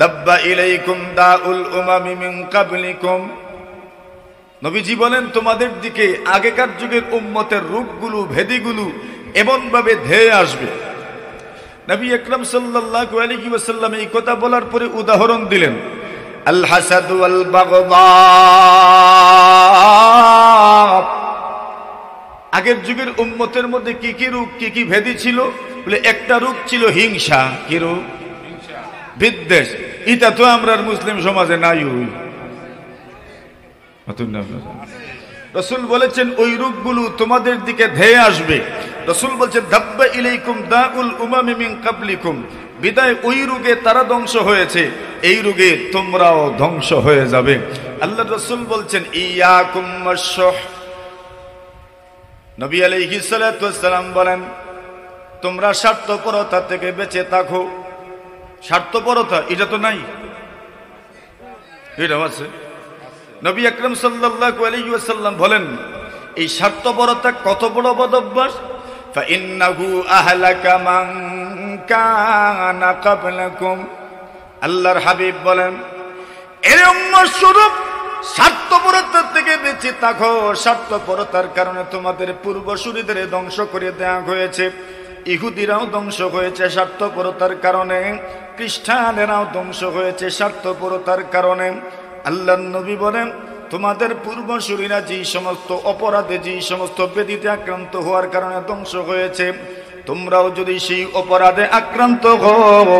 দাব্বা ইলাইকুম দাউল umami মিন ক্বাবলিকুম, নবীজি বলেন তোমাদের দিকে আগেকার যুগের উম্মতের রোগগুলো ভেদিগুলো এমন ভাবে ধেয়ে আসবে। নবী আকরাম সাল্লাল্লাহু আলাইহি ওয়াসাল্লাম এই কথা বলার পরে উদাহরণ দিলেন, আল হাসাদ ওয়াল বাগদা। আগের যুগের উম্মতের মধ্যে কি কি রোগ কি কি ভেদি ছিল? বলে একটা রোগ ছিল হিংসা। কি রোগ? বিদ্বেষ। এটা তো আমরা মুসলিম সমাজে নাই। রাসূল বলেছেন ওই রোগগুলো তোমাদের দিকে ধেয়ে আসবে। রাসূল বলেছেন দাব্বা ইলাইকুম দাউল উমামি মিন ক্বাবলিকুম, বিদায় ওই রোগে তারা ধ্বংস হয়েছে, এই রোগে তোমরাও ধ্বংস হয়ে যাবে। আল্লাহর রাসূল বলছেন ইয়াকুম ওয়াশ-শুহ। নবী আলাইহিস সালাতু ওয়াস সালাম বলেন তোমরা স্বার্থপরতা থেকে বেঁচে থাকো। স্বার্থপরতা এটা তো নাই, এটা আছে। নবী আকরাম সাল্লাল্লাহু আলাইহি ওয়াসাল্লাম বলেন এই স্বার্থপরতা কত বড় বদ অভ্যাস। ফাইন্নাহু আহলাকা মান কানা ক্বাবলাকুম, আল্লাহর হাবিব বলেন এর উম্মত স্বরূপ স্বার্থপরতা থেকে বেঁচে থাকো। স্বার্থপরতার কারণে তোমাদের পূর্বসূরীদের ধ্বংস করে দেওয়া হয়েছে। ইহুদিরাও ধ্বংস হয়েছে স্বার্থপরতার কারণে, খ্রিস্টানেরাও ধ্বংস হয়েছে স্বার্থপরতার কারণে। আল্লাহর নবী বলেন তোমাদের পূর্বসূরীরা যে সমস্ত অপরাধে যে সমস্ত ব্যাধিতে আক্রান্ত হওয়ার কারণে ধ্বংস হয়েছে, তোমরাও যদি সেই অপরাধে আক্রান্ত হও,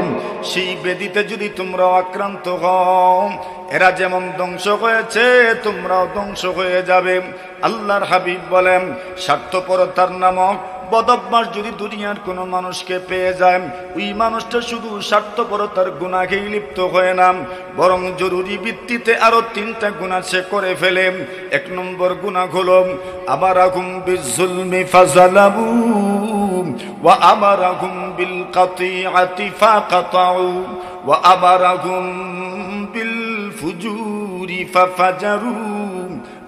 সেই ব্যাধিতে যদি তোমরাও আক্রান্ত হও, এরা যেমন ধ্বংস হয়েছে তোমরাও ধ্বংস হয়ে যাবে। আল্লাহর হাবিব বলেন স্বার্থপরতার নামক বদঅভ্যাস যদি দুনিয়ার কোনো মানুষকে পেয়ে যায়, ওই মানুষটা শুধু স্বার্থপরতার গুনাহেই লিপ্ত হয় না, বরং জরুরি ভিত্তিতে আরো 3টা গুনাহ সে করে ফেলে। 1 নম্বর গুনাহ হলো আমারাহুম বিজুলমি ফাযালাবু ওয়া আমারাহুম বিল কাতিআতি ফাকাতাউ ওয়া আমারাহুম বিল ফুজুরি ফাফাজারু।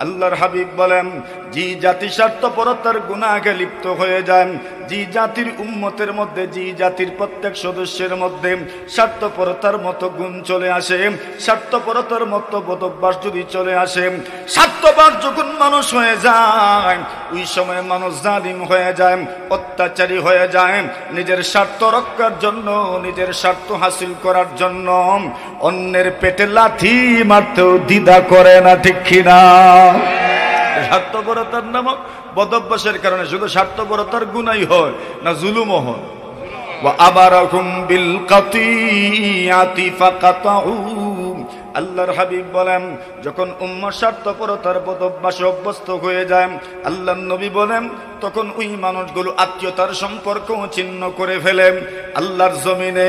আল্লাহর হাবিব বলেন যে জাতি স্বার্থপরতার গুনাহে লিপ্ত হয়ে যায়, যে জাতির উম্মতের মধ্যে যে জাতির প্রত্যেক সদস্যের মধ্যে স্বার্থপরতার মতো গুণ চলে আসে, স্বার্থপরতার মতো বদঅভ্যাস যদি চলে আসে, স্বার্থপর যখন মানুষ হয়ে যায় ওই সময় মানুষ জালিম হয়ে যায়, অত্যাচারী হয়ে যায়। নিজের স্বার্থ রক্ষার জন্য, নিজের স্বার্থ হাসিল করার জন্য অন্যের পেটে লাথি মারতেও দ্বিধা করে না, ঠিক কিনা? স্বার্থপরতার নামক বদঅভ্যাসের কারণে শুধু স্বার্থপরতার গুনাই হয় না, জুলুমও হয়। ওয়া আমারাকুম বিল কাতিআতি ফাকাতাউ। আল্লাহর হাবিব বলেন যখন উম্মত স্বার্থপরতার বদঅভ্যাসে অভ্যস্ত হয়ে যায়, আল্লাহর নবী বলেন তখন ওই মানুষগুলো আত্মীয়তার সম্পর্ক ছিন্ন করে ফেলে। আল্লাহর জমিনে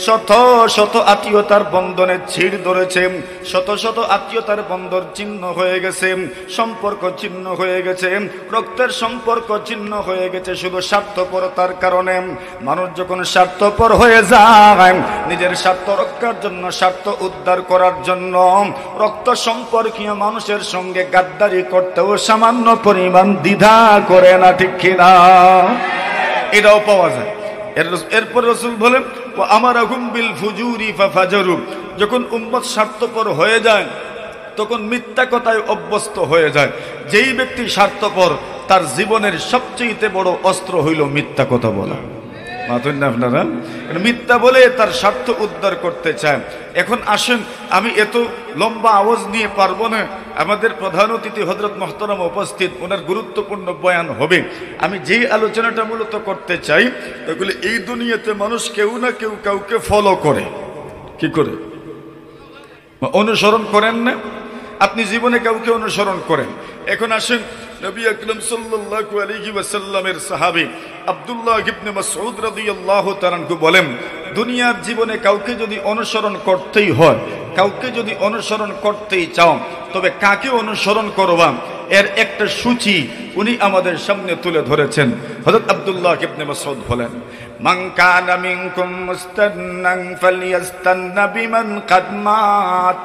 শত শত আত্মীয়তার বন্ধনে ছিড় ধরেছে, শত শত আত্মীয়তার বন্ধন ছিন্ন হয়ে গেছে, সম্পর্ক ছিন্ন হয়ে গেছে, রক্তের সম্পর্ক ছিন্ন হয়ে গেছে শুধু স্বার্থপরতার কারণে। মানুষ যখন স্বার্থপর হয়ে যায়, নিজের স্বার্থ রক্ষার জন্য, স্বার্থ উদ্ধার করার জন্য রক্ত সম্পর্কীয় মানুষের সঙ্গে গাদ্দারি করতেও সামান্য পরিমাণ দ্বিধা করে না, ঠিক কিনা? এটাও পাওয়া যায়। এরপর রাসূল বলেন আমারাহুম বিল ফুজুরি ফাফাজারু। যখন উম্মত স্বার্থপর হয়ে যায় তখন মিথ্যা কথায় অভ্যস্ত হয়ে যায়। যেই ব্যক্তি স্বার্থপর তার জীবনের সবচেয়ে বড় অস্ত্র হইল মিথ্যা কথা বলা। মাথুন না আপনারা? মিথ্যা বলে তার স্বার্থ উদ্ধার করতে চায়। এখন আসেন, আমি এত লম্বা আওয়াজ নিয়ে পারবো না। আমাদের প্রধান অতিথি হযরত মুহতারাম উপস্থিত, ওনার গুরুত্বপূর্ণ বয়ান হবে। আমি যেই আলোচনাটা মূলত করতে চাই ওগুলো এই দুনিয়াতে মানুষ কেউ না কেউ কাউকে ফলো করে। কি করে? অনুসরণ করেন না? আপনি জীবনে কাউকে অনুসরণ করেন। এখন আসেন, নবী আকরাম সাল্লাল্লাহু আলাইহি ওয়াসাল্লামের সাহাবী আব্দুল্লাহ ইবনে মাসউদ রাদিয়াল্লাহু তাআলা আনহু বলেন দুনিয়ার জীবনে কাউকে যদি অনুসরণ করতেই হয়, কাউকে যদি অনুসরণ করতেই চাও, তবে কাকে অনুসরণ করবা এর একটা সূচি উনি আমাদের সামনে তুলে ধরেছেন। হযরত আব্দুল্লাহ ইবনে মাসউদ বলেন মান কানা মিনকুম মুস্তান্নান ফালইস্তান্না বিমান কাদ মাত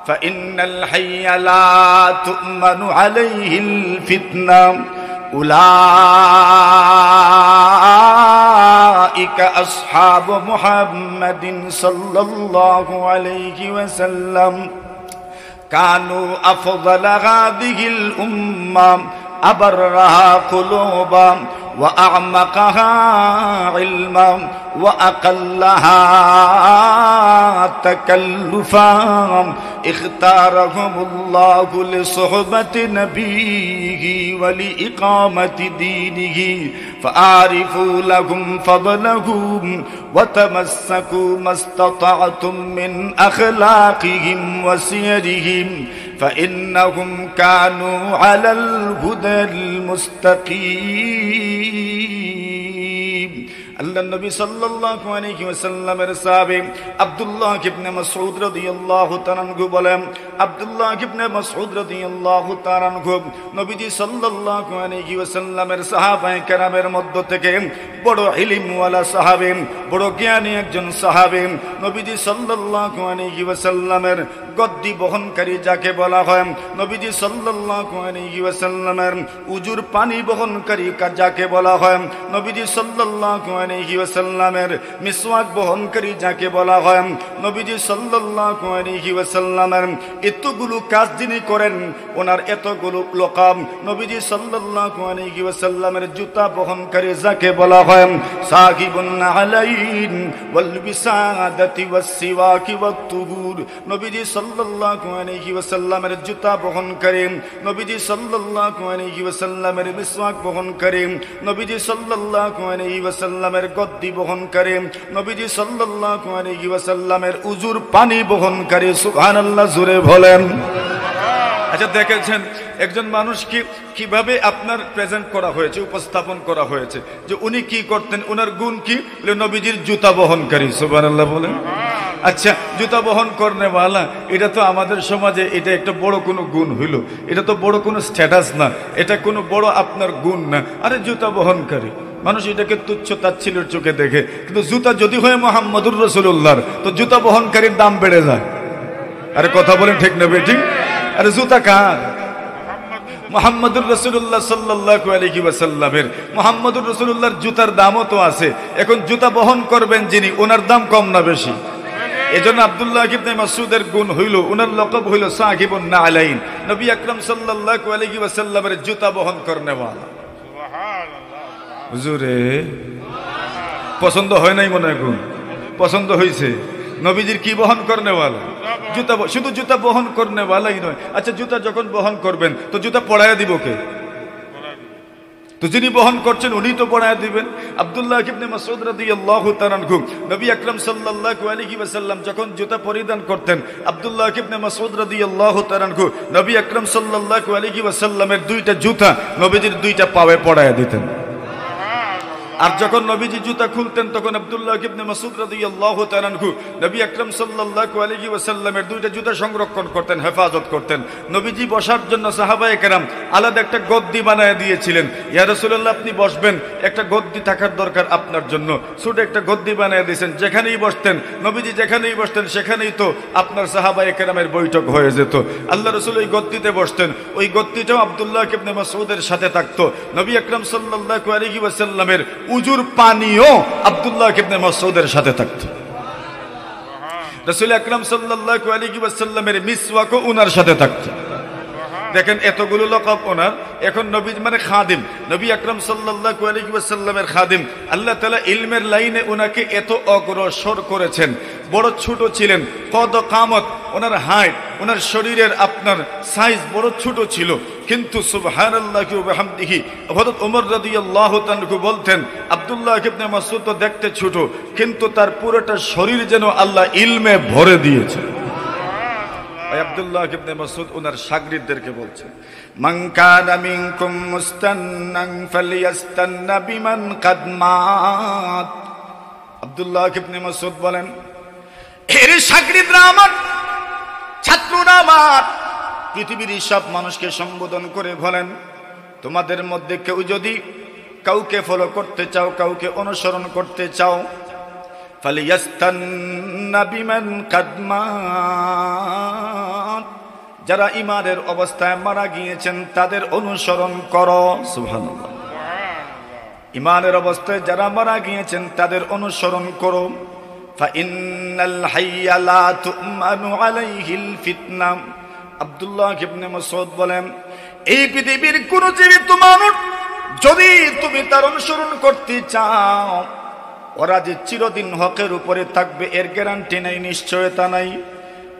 فإن الحي لا تؤمن عليه الفتنة উলাইকা আসহাবু মুহাম্মাদিন সাল্লাল্লাহু আলাইহি ওয়াসাল্লাম কানু আফদালা হাযিহিল উম্মাহ আবররাহা কুলুবাম وأعمقها علما وأقلها تكلفا اختارهم الله لصحبة نبيه ولإقامة دينه فأعرفوا لهم فضلهم وتمسكوا ما استطعتم من أخلاقهم وسيرهم فإنهم كانوا على الهدى المستقيم আল্লাহ নবী সাল্লাল্লাহু আলাইহি ওয়াসাল্লামের সাহাবী আব্দুল্লাহ ইবনে মাসউদ রাদিয়াল্লাহু তাআলা আনহু বলেন, আব্দুল্লাহ ইবনে মাসউদ রাদিয়াল্লাহু তাআলা আনহু নবীজি সাল্লাল্লাহু আলাইহি ওয়াসাল্লামের সাহাবায়ে কেরামের মধ্য থেকে বড় ইলমওয়ালা সাহাবী, বড় জ্ঞানী একজন সাহাবী। নবীজি সাল্লাল্লাহু আলাইহি ওয়াসাল্লামের গদ্দি বহনকারী যাকে বলা হয়, নবীজি সাল্লাল্লাহু আলাইহি ওয়াসাল্লামের উজুর পানি বহনকারী যাকে বলা হয়, নবীজি সাল্লাল্লাহু আলাইহি ওয়াসাল্লামের মিসওয়াক বহনকারী যাকে বলা হয়, নবীজি সাল্লাল্লাহু আলাইহি ওয়াসাল্লামের এতগুলো কাজ যিনি করেন, ওনার এতগুলো লকাব, নবীজি সাল্লাল্লাহু আলাইহি ওয়াসাল্লামের জুতা বহনকারী যাকে বলা হয় সাহিবুন আলাইন ওয়াল বিসাদাতি ওয়াস সিওয়াকি ওয়াত তুহুর, নবীজি সাল্লাল্লাহু আলাইহি ওয়াসাল্লামের জুতা বহনকারী, নবীজি সাল্লাল্লাহু আলাইহি ওয়াসাল্লামের মিসওয়াক বহনকারী, নবীজি সাল্লাল্লাহু আলাইহি ওয়াসাল্লামের গদ্দি বহনকারী, নবীজি সাল্লাল্লাহু আলাইহি ওয়াসাল্লামের উজুর পানি বহনকারী। সুবহানাল্লাহ, জোরে বলেন। আচ্ছা, দেখেছেন একজন মানুষকে কিভাবে আপনার প্রেজেন্ট করা হয়েছে, উপস্থাপন করা হয়েছে যে উনি কি করতেন, ওনার গুণ কি? নবীজির জুতা বহনকারী। সুবহানাল্লাহ বলেন। আচ্ছা, জুতা বহন করনেওয়ালা, এটা তো আমাদের সমাজে এটা একটা বড় কোনো গুণ হইল, এটা তো বড় কোনো স্ট্যাটাস না, এটা কোনো বড় আপনার গুণ না। আরে জুতা বহনকারী, মানুষ এটাকে তুচ্ছ তাচ্ছিল্যের চোখে দেখে, কিন্তু জুতা যদি হয় মুহাম্মদুর রাসূলুল্লাহর, তো জুতা বহনকারীর দাম বেড়ে যায়। আরে কথা বলেন ঠিক না ঠিক? আরে জুতা কার? মুহাম্মদুর রাসূলুল্লাহ সাল্লাল্লাহু আলাইহি ওয়াসাল্লামের। মুহাম্মদুর রাসূলুল্লাহর জুতার দামও তো আছে। এখন জুতা বহন করবেন যিনি, ওনার দাম কম না বেশি? এজন্য আব্দুল্লাহ ইবনে মাসউদের গুণ হইল, ওনার লকব হইল সাহিবুন নালাইন, নবী আকরাম সাল্লাল্লাহু আলাইহি ওয়াসাল্লামের জুতা বহন করনেওয়ালা। সুবহানাল্লাহ। হুজুরে পছন্দ হয় নাই মনে হয়? গুণ পছন্দ হয়েছে। নবীজির কি বহন করনেওয়ালা? জুতা। শুধু জুতা বহন করনেওয়ালাই নয়। আচ্ছা, জুতা যখন বহন করবেন তো জুতা পড়াইয়া দিব কে? তো যিনি বহন করছেন উনি তো পড়াইয়া দিবেন। আব্দুল্লাহ ইবনে মাসউদ রাদিয়াল্লাহু তাআলা আনহু নবী আকরাম সাল্লাল্লাহু আলাইহি ওয়াসাল্লাম যখন জুতা পরিধান করতেন, আব্দুল্লাহ ইবনে মাসউদ রাদিয়াল্লাহু তাআলা আনহু নবী আকরাম সাল্লাল্লাহু আলাইহি ওয়াসাল্লামের দুইটা জুতা নবীজির দুইটা পায়ে পড়াইয়া দিতেন। আর যখন নবীজি জুতা খুলতেন তখন আব্দুল্লাহ ইবনে মাসউদ রাদিয়াল্লাহু তাআলা আনহু নবী আকরাম সাল্লাল্লাহু আলাইহি ওয়াসাল্লামের দুইটা জুতা সংরক্ষণ করতেন, হেফাজত করতেন। নবীজি বসার জন্য সাহাবায়ে কেরাম আলাদা একটা গদ্দি বানায় দিয়েছিলেন। ইয়া রাসূলুল্লাহ, আপনি বসবেন, একটা গদ্দি থাকার দরকার আপনার জন্য। ছোট একটা গদ্দি বানায় দিয়েছেন, যেখানেই বসতেন, নবীজি যেখানেই বসতেন সেখানেই তো আপনার সাহাবায়ে কেরামের বৈঠক হয়ে যেত। আল্লাহ রাসূল ওই গদ্দিতে বসতেন, ওই গদ্দিটাও আব্দুল্লাহ ইবনে মাসউদের সাথে থাকতো। নবী আকরাম সাল্লাল্লাহু আলাইহি ওয়াসাল্লামের উজুর পানিও আব্দুল্লাহ ইবনে মাসউদের সাথে থাকতো। রাসূল আকরাম সাল্লাল্লাহু আলাইহি ওয়াসাল্লামের মিসওয়াকও উনার সাথে থাকতো। দেখেন এতগুলো লকব ওনার। এখন নবী মানে খাদিম, নবী আকরাম সাল্লাল্লাহু আলাইহি ওয়াসাল্লামের খাদিম। আল্লাহ তাআলা ইলমের লাইনে ওনাকে এত অগ্রসর করেছেন। বড় ছোট ছিলেন, কদ কামত, ওনার হাইট, ওনার শরীরের আপনার সাইজ বড় ছোট ছিল, কিন্তু সুবহানাল্লাহি ওয়া বিহামদিহি হযরত ওমর রাদিয়াল্লাহু তাআলা বলতেন, আব্দুল্লাহ ইবনে মাসউদ তো দেখতে ছোট, কিন্তু তার পুরোটা শরীর যেন আল্লাহ ইলমে ভরে দিয়েছে। আব্দুল্লাহ ইবনে মাসউদ ওনার শাগরিদদেরকে বলছেন, মান কানা মিনকুম মুস্তান্নান ফালিয়াস্তান্না বিমান কাদ মাত। আব্দুল্লাহ ইবনে মাসউদ বলেন, এর শাগরিদরা আমার, ছাত্ররা আমার, পৃথিবীর সব মানুষকে সম্বোধন করে বলেন, তোমাদের মধ্যে কেউ যদি কাউকে ফলো করতে চাও, কাউকে অনুসরণ করতে চাও, ফালিয়াস্তান্না বিমান কাদ মাত, যারা ঈমানের অবস্থায় মারা গিয়েছেন তাদের অনুসরণ করো। সুবহানাল্লাহ। ইমানের অবস্থায় যারা মারা গিয়েছেন তাদের অনুসরণ করো। ফাইন্নাল হাইয়া লা তু'মানু আলাইহিল ফিতনা। আব্দুল্লাহ ইবনে মাসউদ বলেন, এই পৃথিবীর কোন জীবিত মানুষ যদি তুমি তার অনুসরণ করতে চাও, ওরা যে চিরদিন হকের উপরে থাকবে এর গ্যারান্টি নাই, নিশ্চয়তা নাই।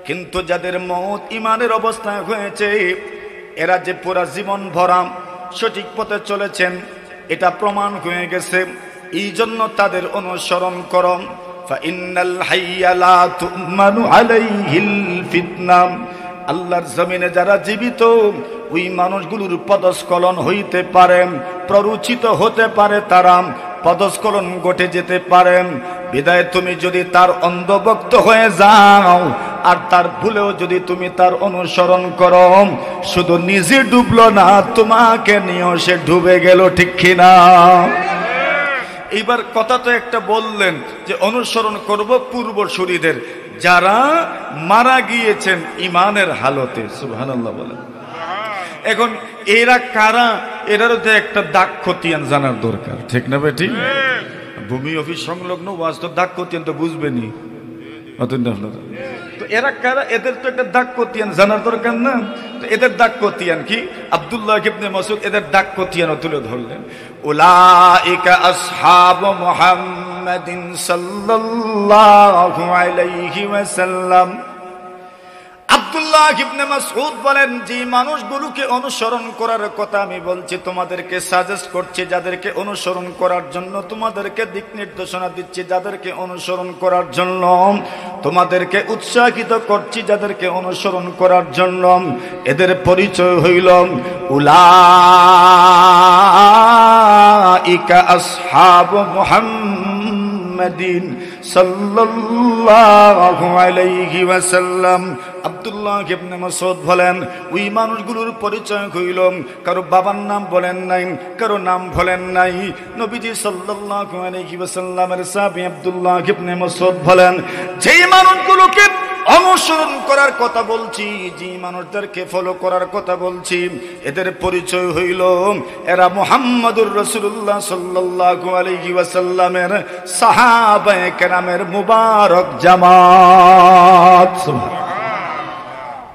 কিন্তু যাদের মওত ইমানের অবস্থায় হয়েছে, এরা যে পুরা জীবন ভরা সঠিক পথে চলেছেন এটা প্রমাণ হয়ে গেছে, এই জন্য তাদের অনুসরণ করো। ফাইন্নাল হাইয়া লা তু'মানু আলাইহিল ফিতনা। আল্লাহর জমিনে যারা জীবিত ওই মানুষগুলোর পদস্খলন হইতে পারে, প্ররোচিত হতে পারে, তারা পদস্খলন ঘটে যেতে পারে। বিদায় তুমি যদি তার অন্ধভক্ত হয়ে যাও আর তার ভুলেও যদি তুমি তার অনুসরণ করো, শুধু নিজে ডুবলো না, তোমাকে নিয়েও সে ডুবে গেল, ঠিক কিনা? এইবার কথা তো একটা বললেন যে অনুসরণ করব পূর্বসূরীদের যারা মারা গিয়েছেন ইমানের হালতে। সুবহানাল্লাহ বলেন। এখন এরা কারা, এরারও তো একটা দাগ খতিয়ান জানার দরকার, ঠিক না বেটি? ভূমি অফিস সংলগ্ন ওয়াজ তো দাগ খতিয়ান তো বুঝবেনি, তো এরা কারা, এদের তো একটা দাগ খতিয়ান জানার দরকার না? তো এদের দাগ খতিয়ান কি? আব্দুল্লাহ ইবনে মাসউদ এদের দাগ খতিয়ানও তুলে ধরলেন। উলাইকা আসহাবু মুহাম্মাদিন সাল্লাল্লাহু আলাইহি ওয়াসাল্লাম। আব্দুল্লাহ ইবনে মাসউদ বলেন, যে মানুষগুলোকে অনুসরণ করার কথা আমি বলছি, তোমাদেরকে সাজেস্ট করছি যাদেরকে অনুসরণ করার জন্য, তোমাদেরকে দিক নির্দেশনা দিচ্ছি যাদেরকে অনুসরণ করার জন্য, তোমাদেরকে উৎসাহিত করছি যাদেরকে অনুসরণ করার জন্য। এদের পরিচয় হইল উলাইকা আসহাবু মুহাম্মাদিন সাল্লাল্লাহু আলাইহি ওয়াসাল্লাম। আব্দুল্লাহ ইবনে মাসউদ বলেন, ওই মানুষগুলোর পরিচয় হইল, কারো বাবার নাম বলেন নাই, কারো নাম বলেন নাই। নবীজি সাল্লাল্লাহু আলাইহি ওয়াসাল্লামের সাহাবী আব্দুল্লাহ ইবনে মাসউদ বলেন, যেই মানুষগুলোকে অনুসরণ করার কথা বলছি, যে মানুষদেরকে ফলো করার কথা বলছি, এদের পরিচয় হইল এরা মুহাম্মদুর রাসূলুল্লাহ সাল্লাল্লাহু আলাইহি ওয়াসাল্লামের সাহাবায়ে কেরামের মুবারক জামাত।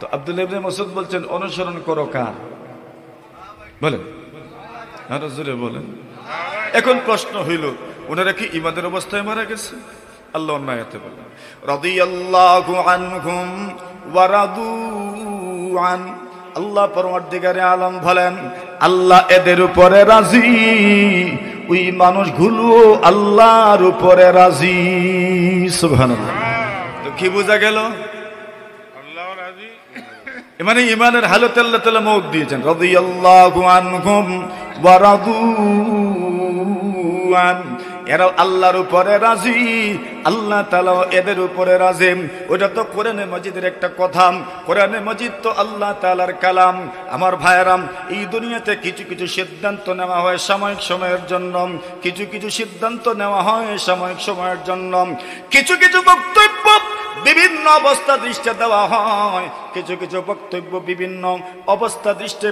তো আব্দুল্লাহ ইবনে মাসউদ বলছেন অনুসরণ করো কার? বলেন, আর জোরে বলেন। এখন প্রশ্ন হইল, ওনারা কি ইমানের অবস্থায় মারা গেছে? আল্লাহ অন্য আয়াতে বলেন, রাদিয়াল্লাহু আনহুম ওয়া রাদু আন। আল্লাহ পরওয়ারদিগারে আলম বলেন, আল্লাহ এদের উপরে রাজি, ওই মানুষগুলো আল্লাহর উপরে রাজি। সুবহানাল্লাহ। তো কি বোঝা গেল? আল্লাহ রাজি মানে ইমানের হালতে আল্লাহ তাআলা মওত দিয়েছেন। রাদিয়াল্লাহু আনহুম ওয়া রাদু আন। এরা আল্লাহর উপরে রাজি, আল্লাহ তাআলা এদের উপরে রাজি। ওটা তো কোরআনে মাজিদের একটা কথা। কোরআনে মাজিদ তো আল্লাহ তাআলার কালাম। আমার ভাইয়েরাম, এই দুনিয়াতে কিছু কিছু সিদ্ধান্ত নেওয়া হয় সাময়িক সময়ের জন্য, কিছু কিছু সিদ্ধান্ত নেওয়া হয় সাময়িক সময়ের জন্য, কিছু কিছু বক্তব্য বিভিন্ন অবস্থা দৃষ্টে দেওয়া হয়, কিছু কিছু বক্তব্য বিভিন্ন অবস্থা দৃষ্টে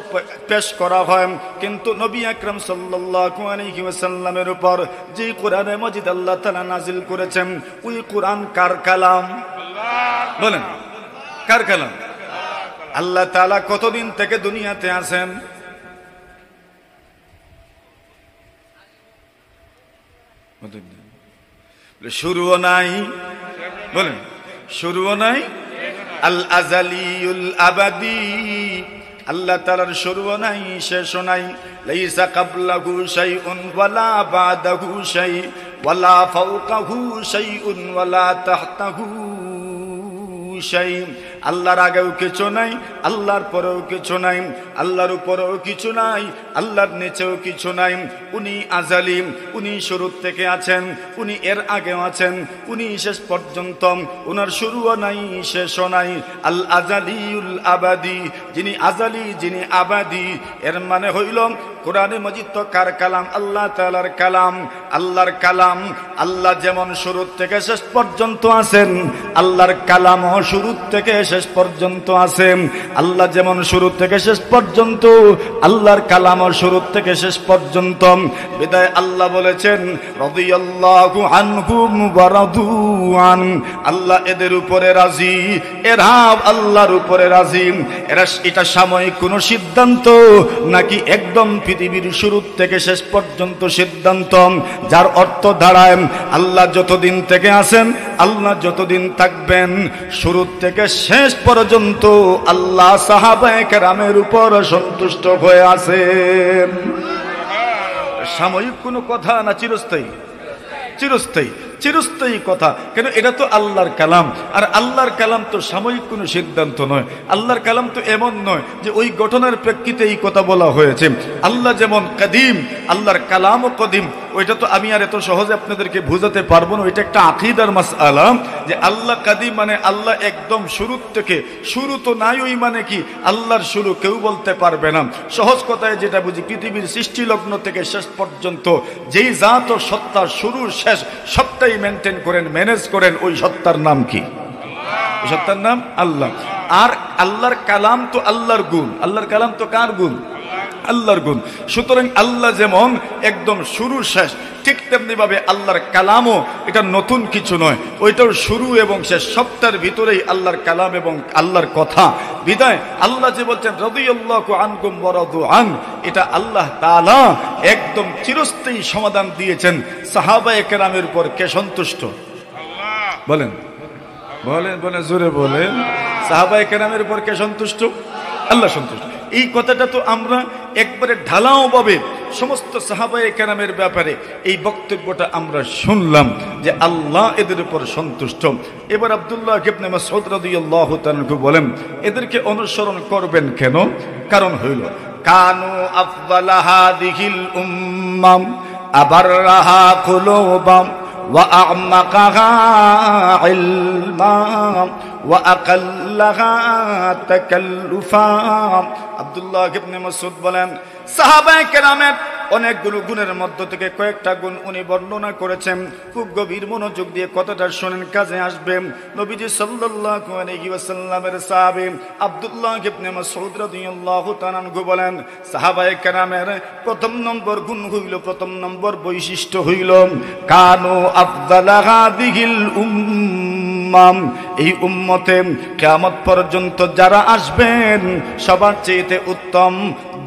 পেশ করা হয়। কিন্তু নবী আকরাম সাল্লাল্লাহু আলাইহি ওয়াসাল্লামের উপর যে কোরআনে মাজিদ আল্লাহ তাআলা নাজিল করেছেন, ওই কোরআন কার কালাম? বলেন, কার কালাম? আল্লাহ তাআলা কতদিন থেকে দুনিয়াতে আছেন? শুরুও নাই, বলেন, শুরুও নাই। আল আজালিউল আবাদি, আল্লাহ তাআলার শুরুও নাই, শেষও নাই। লাইসা ক্বাবলাহু শাইউন ওয়ালা বাদাহু শাই ওয়ালা ফাওকাহু শাইউন ওয়ালা তাহতাহু শাই। আল্লাহর আগেও কিছু নাই, আল্লাহর পরেও কিছু নাই, আল্লাহর উপরেও কিছু নাই, আল্লাহর নিচেও কিছু নাই। উনি আজালি, উনি শুরু থেকে আছেন, উনি এর আগেও আছেন, উনি শেষ পর্যন্ত, উনার শুরুও নাই, শেষও নাই। আল আজালিউল আবাদি, যিনি আজালি, যিনি আবাদি। এর মানে হইল কোরআনে মাজিদ তো কার কালাম? আল্লাহ তাআলার কালাম। আল্লাহর কালাম, আল্লাহ যেমন শুরু থেকে শেষ পর্যন্ত আছেন, আল্লাহর কালামও শুরু থেকে শেষ পর্যন্ত আছে। আল্লাহ যেমন শুরু থেকে শেষ পর্যন্ত, আল্লাহর কালামও শুরু থেকে শেষ পর্যন্ত। বিদায় আল্লাহ বলেছেন রাদিয়াল্লাহু আনহুম ওয়া রাদু আন, আল্লাহ এদের উপরে রাজি, এরা আল্লাহর উপরে রাজি। এটা সাময়িক কোনো সিদ্ধান্ত নাকি একদম পৃথিবীর শুরু থেকে শেষ পর্যন্ত সিদ্ধান্ত, যার অর্থ দাঁড়ায় আল্লাহ যতদিন থেকে আছেন, আল্লাহ যতদিন থাকবেন, শুরু থেকে শেষ পর্যন্ত আল্লাহ সাহাবায়ে কেরামের উপর সন্তুষ্ট হয়ে আছেন। সাময়িক কোনো কথা না চিরস্থায়ী? চিরস্থায়ী, চিরস্থায়ী কথা। কেন? এটা তো আল্লাহর কালাম, আর আল্লাহর কালাম তো সাময়িক কোনো সিদ্ধান্ত নয়। আল্লাহর কালাম তো এমন নয় যে ওই ঘটনার প্রেক্ষিতে এই কথা বলা হয়েছে। আল্লাহ যেমন কাদিম, আল্লাহর কালামও কদিম। ওইটা তো আমি আর এত সহজে আপনাদেরকে বোঝাতে পারবো না। ওইটা একটা আকীদার মাসআলা যে আল্লাহ কাদিম মানে আল্লাহ একদম শুরু থেকে, শুরু তো নাই ওই মানে কি আল্লাহর শুরু কেউ বলতে পারবে না। সহজ কথায় যেটা বুঝি, পৃথিবীর সৃষ্টি লগ্ন থেকে শেষ পর্যন্ত যেই জাত ও সত্তার শুরু শেষ সবটাই মেনটেন করেন, ম্যানেজ করেন, ওই সত্তার নাম কি? ওই সত্তার নাম আল্লাহ। আর আল্লাহর কালাম তো আল্লাহর গুণ। আল্লাহর কালাম তো কার গুণ? আল্লাহর গুণ। সুতরাং আল্লাহ যেমন একদম শুরু শেষ, ঠিক তেমনি ভাবে আল্লাহর কালামও এটা নতুন কিছু নয়, ওইটার শুরু এবং শেষ সবটার ভিতরেই আল্লাহর কালাম এবং আল্লাহর কথা। বিদায় আল্লাহ যে বলছেন রাদিয়াল্লাহু আনহুম ওয়া রাদু আন, এটা আল্লাহ তাআলা একদম চিরস্থায়ী সমাধান দিয়েছেন। সাহাবায়ে কেরামের উপর কে সন্তুষ্ট? বলেন বলেন বলেন, জোরে বলেন। সাহাবায়ে কেরামের উপর কে সন্তুষ্ট? আল্লাহ সন্তুষ্ট। এই কথাটা তো আমরা একবারে ঢালাও ভাবে সমস্ত সাহাবায়ে কেরামের ব্যাপারে এই বক্তব্যটা আমরা শুনলাম যে আল্লাহ এদের উপর সন্তুষ্ট। এবার আব্দুল্লাহ ইবনে মাসউদ রাদিয়াল্লাহু তাআলা বলেন, এদেরকে অনুসরণ করবেন কেন? কারণ হইল কানু আফদালা হাদিহিল উম্মাম আবাররাহা কুলুবাম ওয়া আ'মাকাহা ইলমাম ওয়া আকাল্লাহা তাকাল্লুফা। আব্দুল্লাহ ইবনে মাসউদ বলেন, সাহাবায়ে কেরামের অনেকগুলো গুণের মধ্য থেকে কয়েকটা গুণ উনি বর্ণনা করেছেন। খুব গভীর মনোযোগ দিয়ে কথাটা শুনেন, কাজে আসবে। নবীজি সাল্লাল্লাহু আলাইহি ওয়াসাল্লামের সাহাবী আব্দুল্লাহ ইবনে মাসউদ রাদিয়াল্লাহু তাআলা আনহু বলেন, সাহাবায়ে কেরামের প্রথম নম্বর গুণ হইল, প্রথম নম্বর বৈশিষ্ট্য হইল কানু আফদালা হাদিহিল উম্মাম, এই উম্মতে কিয়ামত পর্যন্ত যারা আসবেন সবার চেয়ে উত্তম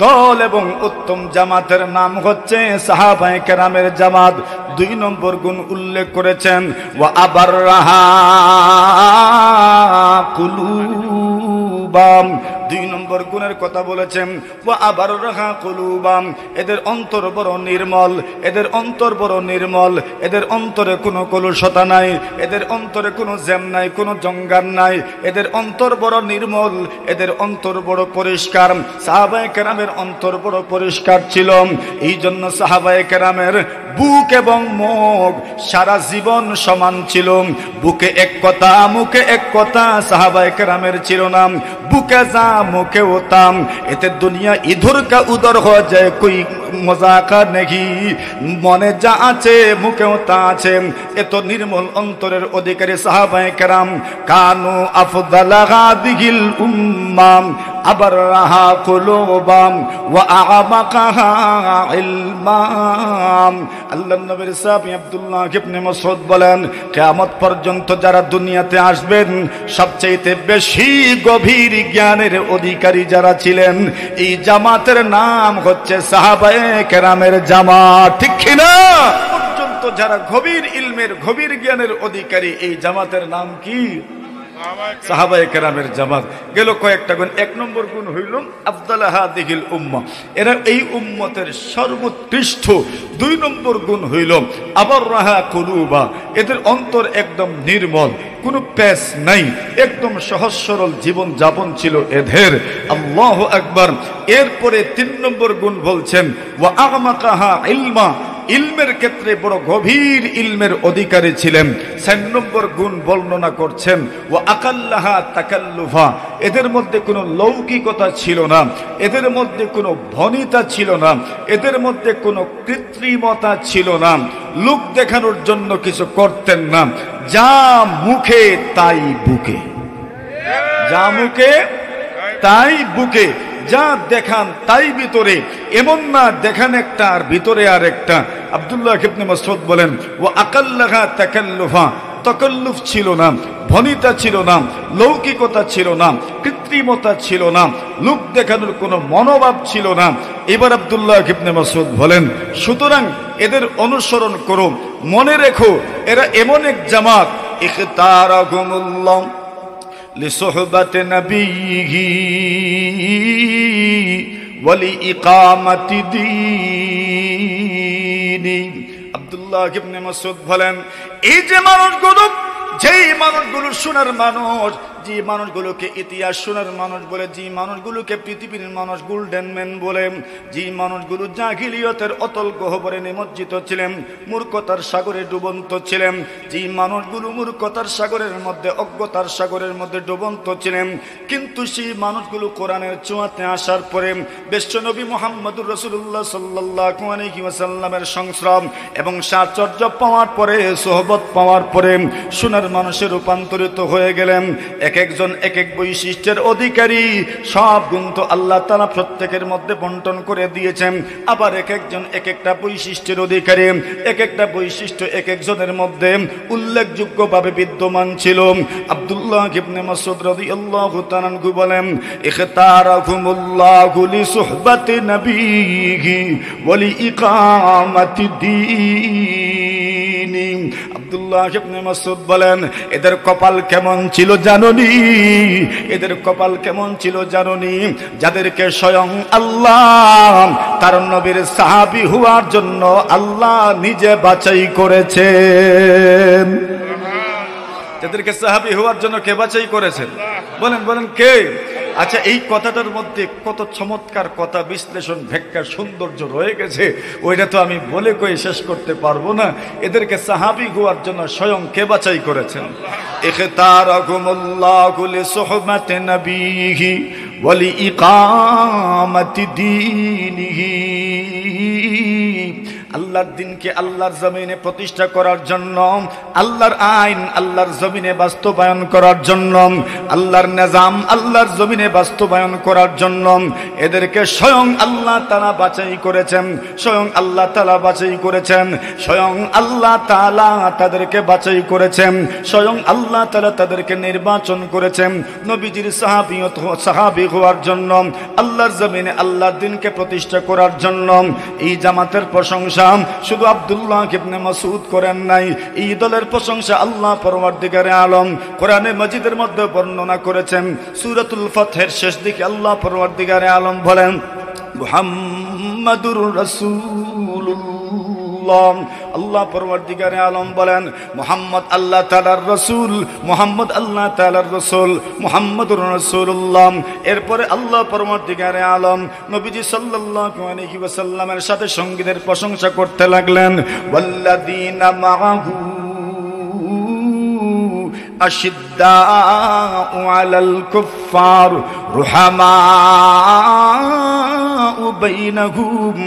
দল এবং উত্তম জামাতের নাম হচ্ছে সাহাবায়ে কেরামের জামাত। দুই নম্বর গুণ উল্লেখ করেছেন ওয়া আবাররাহা কুলুবাম, দুই নম্বর গুণের কথা বলেছেন ওয়া আবাররাহা কুলুবাম, এদের অন্তর বড় নির্মল, এদের অন্তর বড় নির্মল, এদের অন্তরে কোনো কলুষতা নাই, এদের অন্তরে কোনো জ্যাম নাই, কোনো জঙ্গার নাই, এদের অন্তর বড় নির্মল, এদের অন্তর বড় পরিষ্কার। সাহাবায়ে কেরামের অন্তর বড় পরিষ্কার ছিল, এই জন্য সাহাবায়ে কেরামের বুক এবং মুখ সারা জীবন সমান ছিল। বুকে এক কথা, মুখে এক কথা সাহাবায়ে কেরামের ছিল না। বুকে যা মুখে ওতাম, এতে দুনিয়া ইধর কা উদর হয়ে যায়, কোই মজাকা নেই। মনে যা আছে মুখেও তা আছে। এত নির্মল অন্তরের অধিকারী সাহাবায়ে কেরাম। কানু আফদালা হাদিহিল উম্মাম আবাররাহা কুলুবাম ওয়া আ'মাকাহা ইলমাম। আল্লাহর নবীর সাহাবী আব্দুল্লাহ ইবনে মাসউদ বলেন, কিয়ামত পর্যন্ত যারা দুনিয়াতে আসবেন সবচেয়ে বেশি গভীর জ্ঞানের অধিকারী যারা ছিলেন, এই জামাতের নাম হচ্ছে সাহাবায়ে কেরামের জামাত। ঠিক কি না? পর্যন্ত যারা গভীর ইলমের, গভীর জ্ঞানের অধিকারী, এই জামাতের নাম কি? সাহাবায়ে কেরামের জামাত। গেল কয়েকটা গুণ। এক নম্বর গুণ হইল আফদালা হাদিহিল উম্মাহ, এরা এই উম্মতের সর্বোৎকৃষ্ট। দুই নম্বর গুণ হইল আবাররাহা কুলুবা, এদের অন্তর একদম নির্মল, কোনো প্যাচ নাই, একদম সহজ সরল জীবন যাপন ছিল এদের। আল্লাহু আকবার। এরপরে তিন নম্বর গুণ বলছেন ওয়া আ'মাকাহা ইলমা, ইলমের ক্ষেত্রে বড় গভীর ইলমের অধিকারী ছিলেন। ৪ নম্বর গুণ বর্ণনা করছেন ওয়া আকাল্লাহা তাকাল্লুফা, এদের মধ্যে কোনো লৌকিকতা ছিল না, এদের মধ্যে কোনো ভনিতা ছিল না, এদের মধ্যে কোনো কৃত্রিমতা ছিল না, লোক দেখানোর জন্য কিছু করতেন না, যা মুখে তাই বুকে। যা মুখে তাই বুকে, যা দেখান তাই ভিতরে, এমন না দেখান একটা আর ভিতরে আর একটা। আব্দুল্লাহ ইবনে মাসউদ বলেন, ওয়া আকাল্লাহা তাকাল্লুফা, তাকাল্লুফ ছিল না, ভনিতা ছিল না, লৌকিকতা ছিল না, কৃত্রিমতা ছিল না, লোক দেখানোর কোনো মনোভাব ছিল না। এবার আব্দুল্লাহ ইবনে মাসউদ বলেন, সুতরাং এদের অনুসরণ করো, মনে রেখো এরা এমন এক জামাত, ইখতারাহুমুল্লাহ লিসুহবাতি নবিয়্যিহি ওয়া লিইকামাতি দীনি। আব্দুল্লাহ ইবনে মাসউদ বলেন, এই যে মানুষগুলো, যেই মানুষগুলো শোনার মানুষ, যে মানুষগুলোকে ইতিহাস শোনার মানুষ বলে, যে মানুষগুলোকে পৃথিবীর মানুষ গোল্ডেন ম্যান বলে, যে মানুষগুলো জাহিলিয়তের অতল গহ্বরে নিমজ্জিত ছিলেন, মূর্খতার সাগরে ডুবন্ত ছিলেন, যে মানুষগুলো মূর্খতার সাগরের মধ্যে, অজ্ঞতার সাগরের মধ্যে ডুবন্ত ছিলেন, কিন্তু সেই মানুষগুলো কোরআনের ছোঁয়াতে আসার পরে বিশ্বনবী মুহাম্মদুর রাসূলুল্লাহ সাল্লাল্লাহু আলাইহি ওয়াসাল্লামের সংস্রব এবং সাহচর্য পাওয়ার পরে, সোহবত পাওয়ার পরে শোনার মানুষে রূপান্তরিত হয়ে গেলেন। এক একজন এক এক বৈশিষ্ট্যের অধিকারী, সব গুণ তো আল্লাহ তাআলা প্রত্যেকের মধ্যে বন্টন করে দিয়েছেন। আবার এক একজন এক একটা বৈশিষ্ট্যের অধিকারী, এক একটা বৈশিষ্ট্য এক একজনের মধ্যে উল্লেখযোগ্যভাবে বিদ্যমান ছিল। আব্দুল্লাহ ইবনে মাসউদ রাদিয়াল্লাহু তাআলা আনহু বলেন, ইখতারাহুমুল্লাহু লিসুহবাতি নবিয়্যিহি ওয়া লিইকামাতি দীনি। আব্দুল্লাহ ইবনে মাসউদ বলেন, এদের কপাল কেমন ছিল জানোনি? এদের কপাল কেমন ছিল জানোনি? যাদেরকে স্বয়ং আল্লাহ তার নবীর সাহাবী হওয়ার জন্য আল্লাহ নিজে বাছাই করেছেন। যাদেরকে সাহাবী হওয়ার জন্য কে বাছাই করেছেন? বলেন বলেন কে? আচ্ছা, এই কথাটার মধ্যে কত চমৎকার কথা, বিশ্লেষণ, ব্যাখ্যা, সৌন্দর্য রয়ে গেছে, ওইটা তো আমি বলে কই শেষ করতে পারবো না। এদেরকে সাহাবী হওয়ার জন্য স্বয়ং কে বাছাই করেছেন? ইখতারাহুমুল্লাহু লিসুহবাতি নবিয়্যিহি ওয়া লিইকামাতি দীনিহি। আল্লাহর দিনকে আল্লাহর জমিনে প্রতিষ্ঠা করার জন্য, আল্লাহর আইন আল্লাহর জমিনে বাস্তবায়ন করার জন্য, আল্লাহর নিজাম আল্লাহর জমিনে বাস্তবায়ন করার জন্য এদেরকে স্বয়ং আল্লাহ তাআলা বাছাই করেছেন। স্বয়ং আল্লাহ তাআলা বাছাই করেছেন। স্বয়ং আল্লাহ তাআলা তাদেরকে বাছাই করেছেন। স্বয়ং আল্লাহ তাআলা তাদেরকে নির্বাচন করেছেন নবীজির সাহাবী হওয়ার জন্য, আল্লাহর জমিনে আল্লাহর দিনকে প্রতিষ্ঠা করার জন্য। এই জামাতের প্রশংসা শুধু আব্দুল্লাহ ইবনে মাসউদ করেন নাই, এই দলের প্রশংসা আল্লাহ পরওয়ারদিগারে আলম কোরআনে মাজিদের মধ্যে বর্ণনা করেছেন। সূরাতুল ফাতহের শেষ দিকে আল্লাহ পরওয়ারদিগারে আলম বলেন, মুহাম্মাদুর রাসূলুল্লাহ। আল্লাহ পরওয়ারদিগারে আলম বলেন, মুহাম্মদ আল্লাহ তাআলার রাসূল, মুহাম্মদ আল্লাহ তাআলার রাসূল, মুহাম্মাদুর রাসূলুল্লাহ। এরপরে আল্লাহ পরওয়ারদিগারে আলম নবীজি সাল্লাল্লাহু আলাইহি ওয়াসাল্লামের সাথে সঙ্গীদের প্রশংসা করতে লাগলেন। ওয়াল্লাযীনা মাআহু আশিদ্দাউ আলাল কুফফার রুহামাউ বাইনাহুম।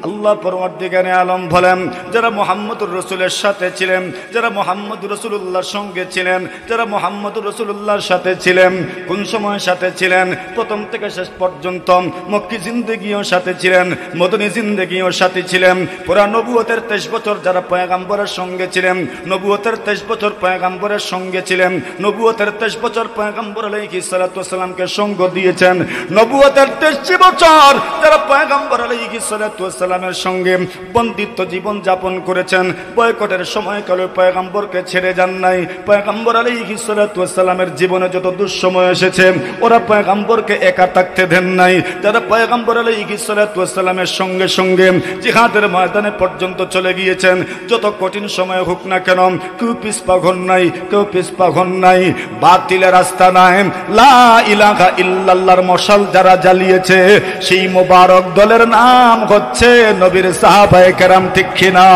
আল্লাহ পরওয়ারদিগারে আলম বলেন, যারা মুহাম্মদুর রাসূলের সাথে ছিলেন, যারা মুহাম্মদুর রাসূলুল্লাহর সঙ্গে ছিলেন, যারা মুহাম্মদুর রাসূলুল্লাহর সাথে ছিলেন, কোন সময় সাথে ছিলেন? প্রথম থেকে শেষ পর্যন্ত মক্কি জিন্দেগিও সাথে ছিলেন, মদনী জিন্দেগিও সাথে ছিলেন। পুরা নবুয়তের 23 বছর যারা পয়গম্বরের সঙ্গে ছিলেন, নবুয়তের 23 বছর পয়গম্বরের সঙ্গে ছিলেন, নবুয়তের 23 বছর পয়গম্বর আলাইহিস সালাতু ওয়াস সালামকে সঙ্গ দিয়েছেন। নবুয়তের 23 বছর যারা পয়গম্বর আলাইহিস সালাতু ওয়াস সালামের সঙ্গে বন্দিত্ব জীবন যাপন করেছেন, বয়কটের সময়কালে পয়গম্বরকে ছেড়ে যান নাই। পয়গম্বর আলাইহিস সালাতু ওয়াস সালামের জীবনে যত দুঃসময় এসেছে, ওরা পয়গম্বরকে একা থাকতে দেন নাই। যারা পয়গম্বর আলাইহিস সালাতু ওয়াস সালামের সঙ্গে সঙ্গে জিহাদের ময়দানে পর্যন্ত চলে গিয়েছেন, যত কঠিন সময় হোক না কেন, কেউ পিছপা হন নাই, কেউ পিছপা হন নাই। বাতিলের রাস্তা নাই, লা ইলাহা ইল্লাল্লাহর মশাল যারা জ্বালিয়েছে, সেই মোবারক দলের নাম হচ্ছে নবীর সাহাবায়ে কেরাম। ঠিক কিনা?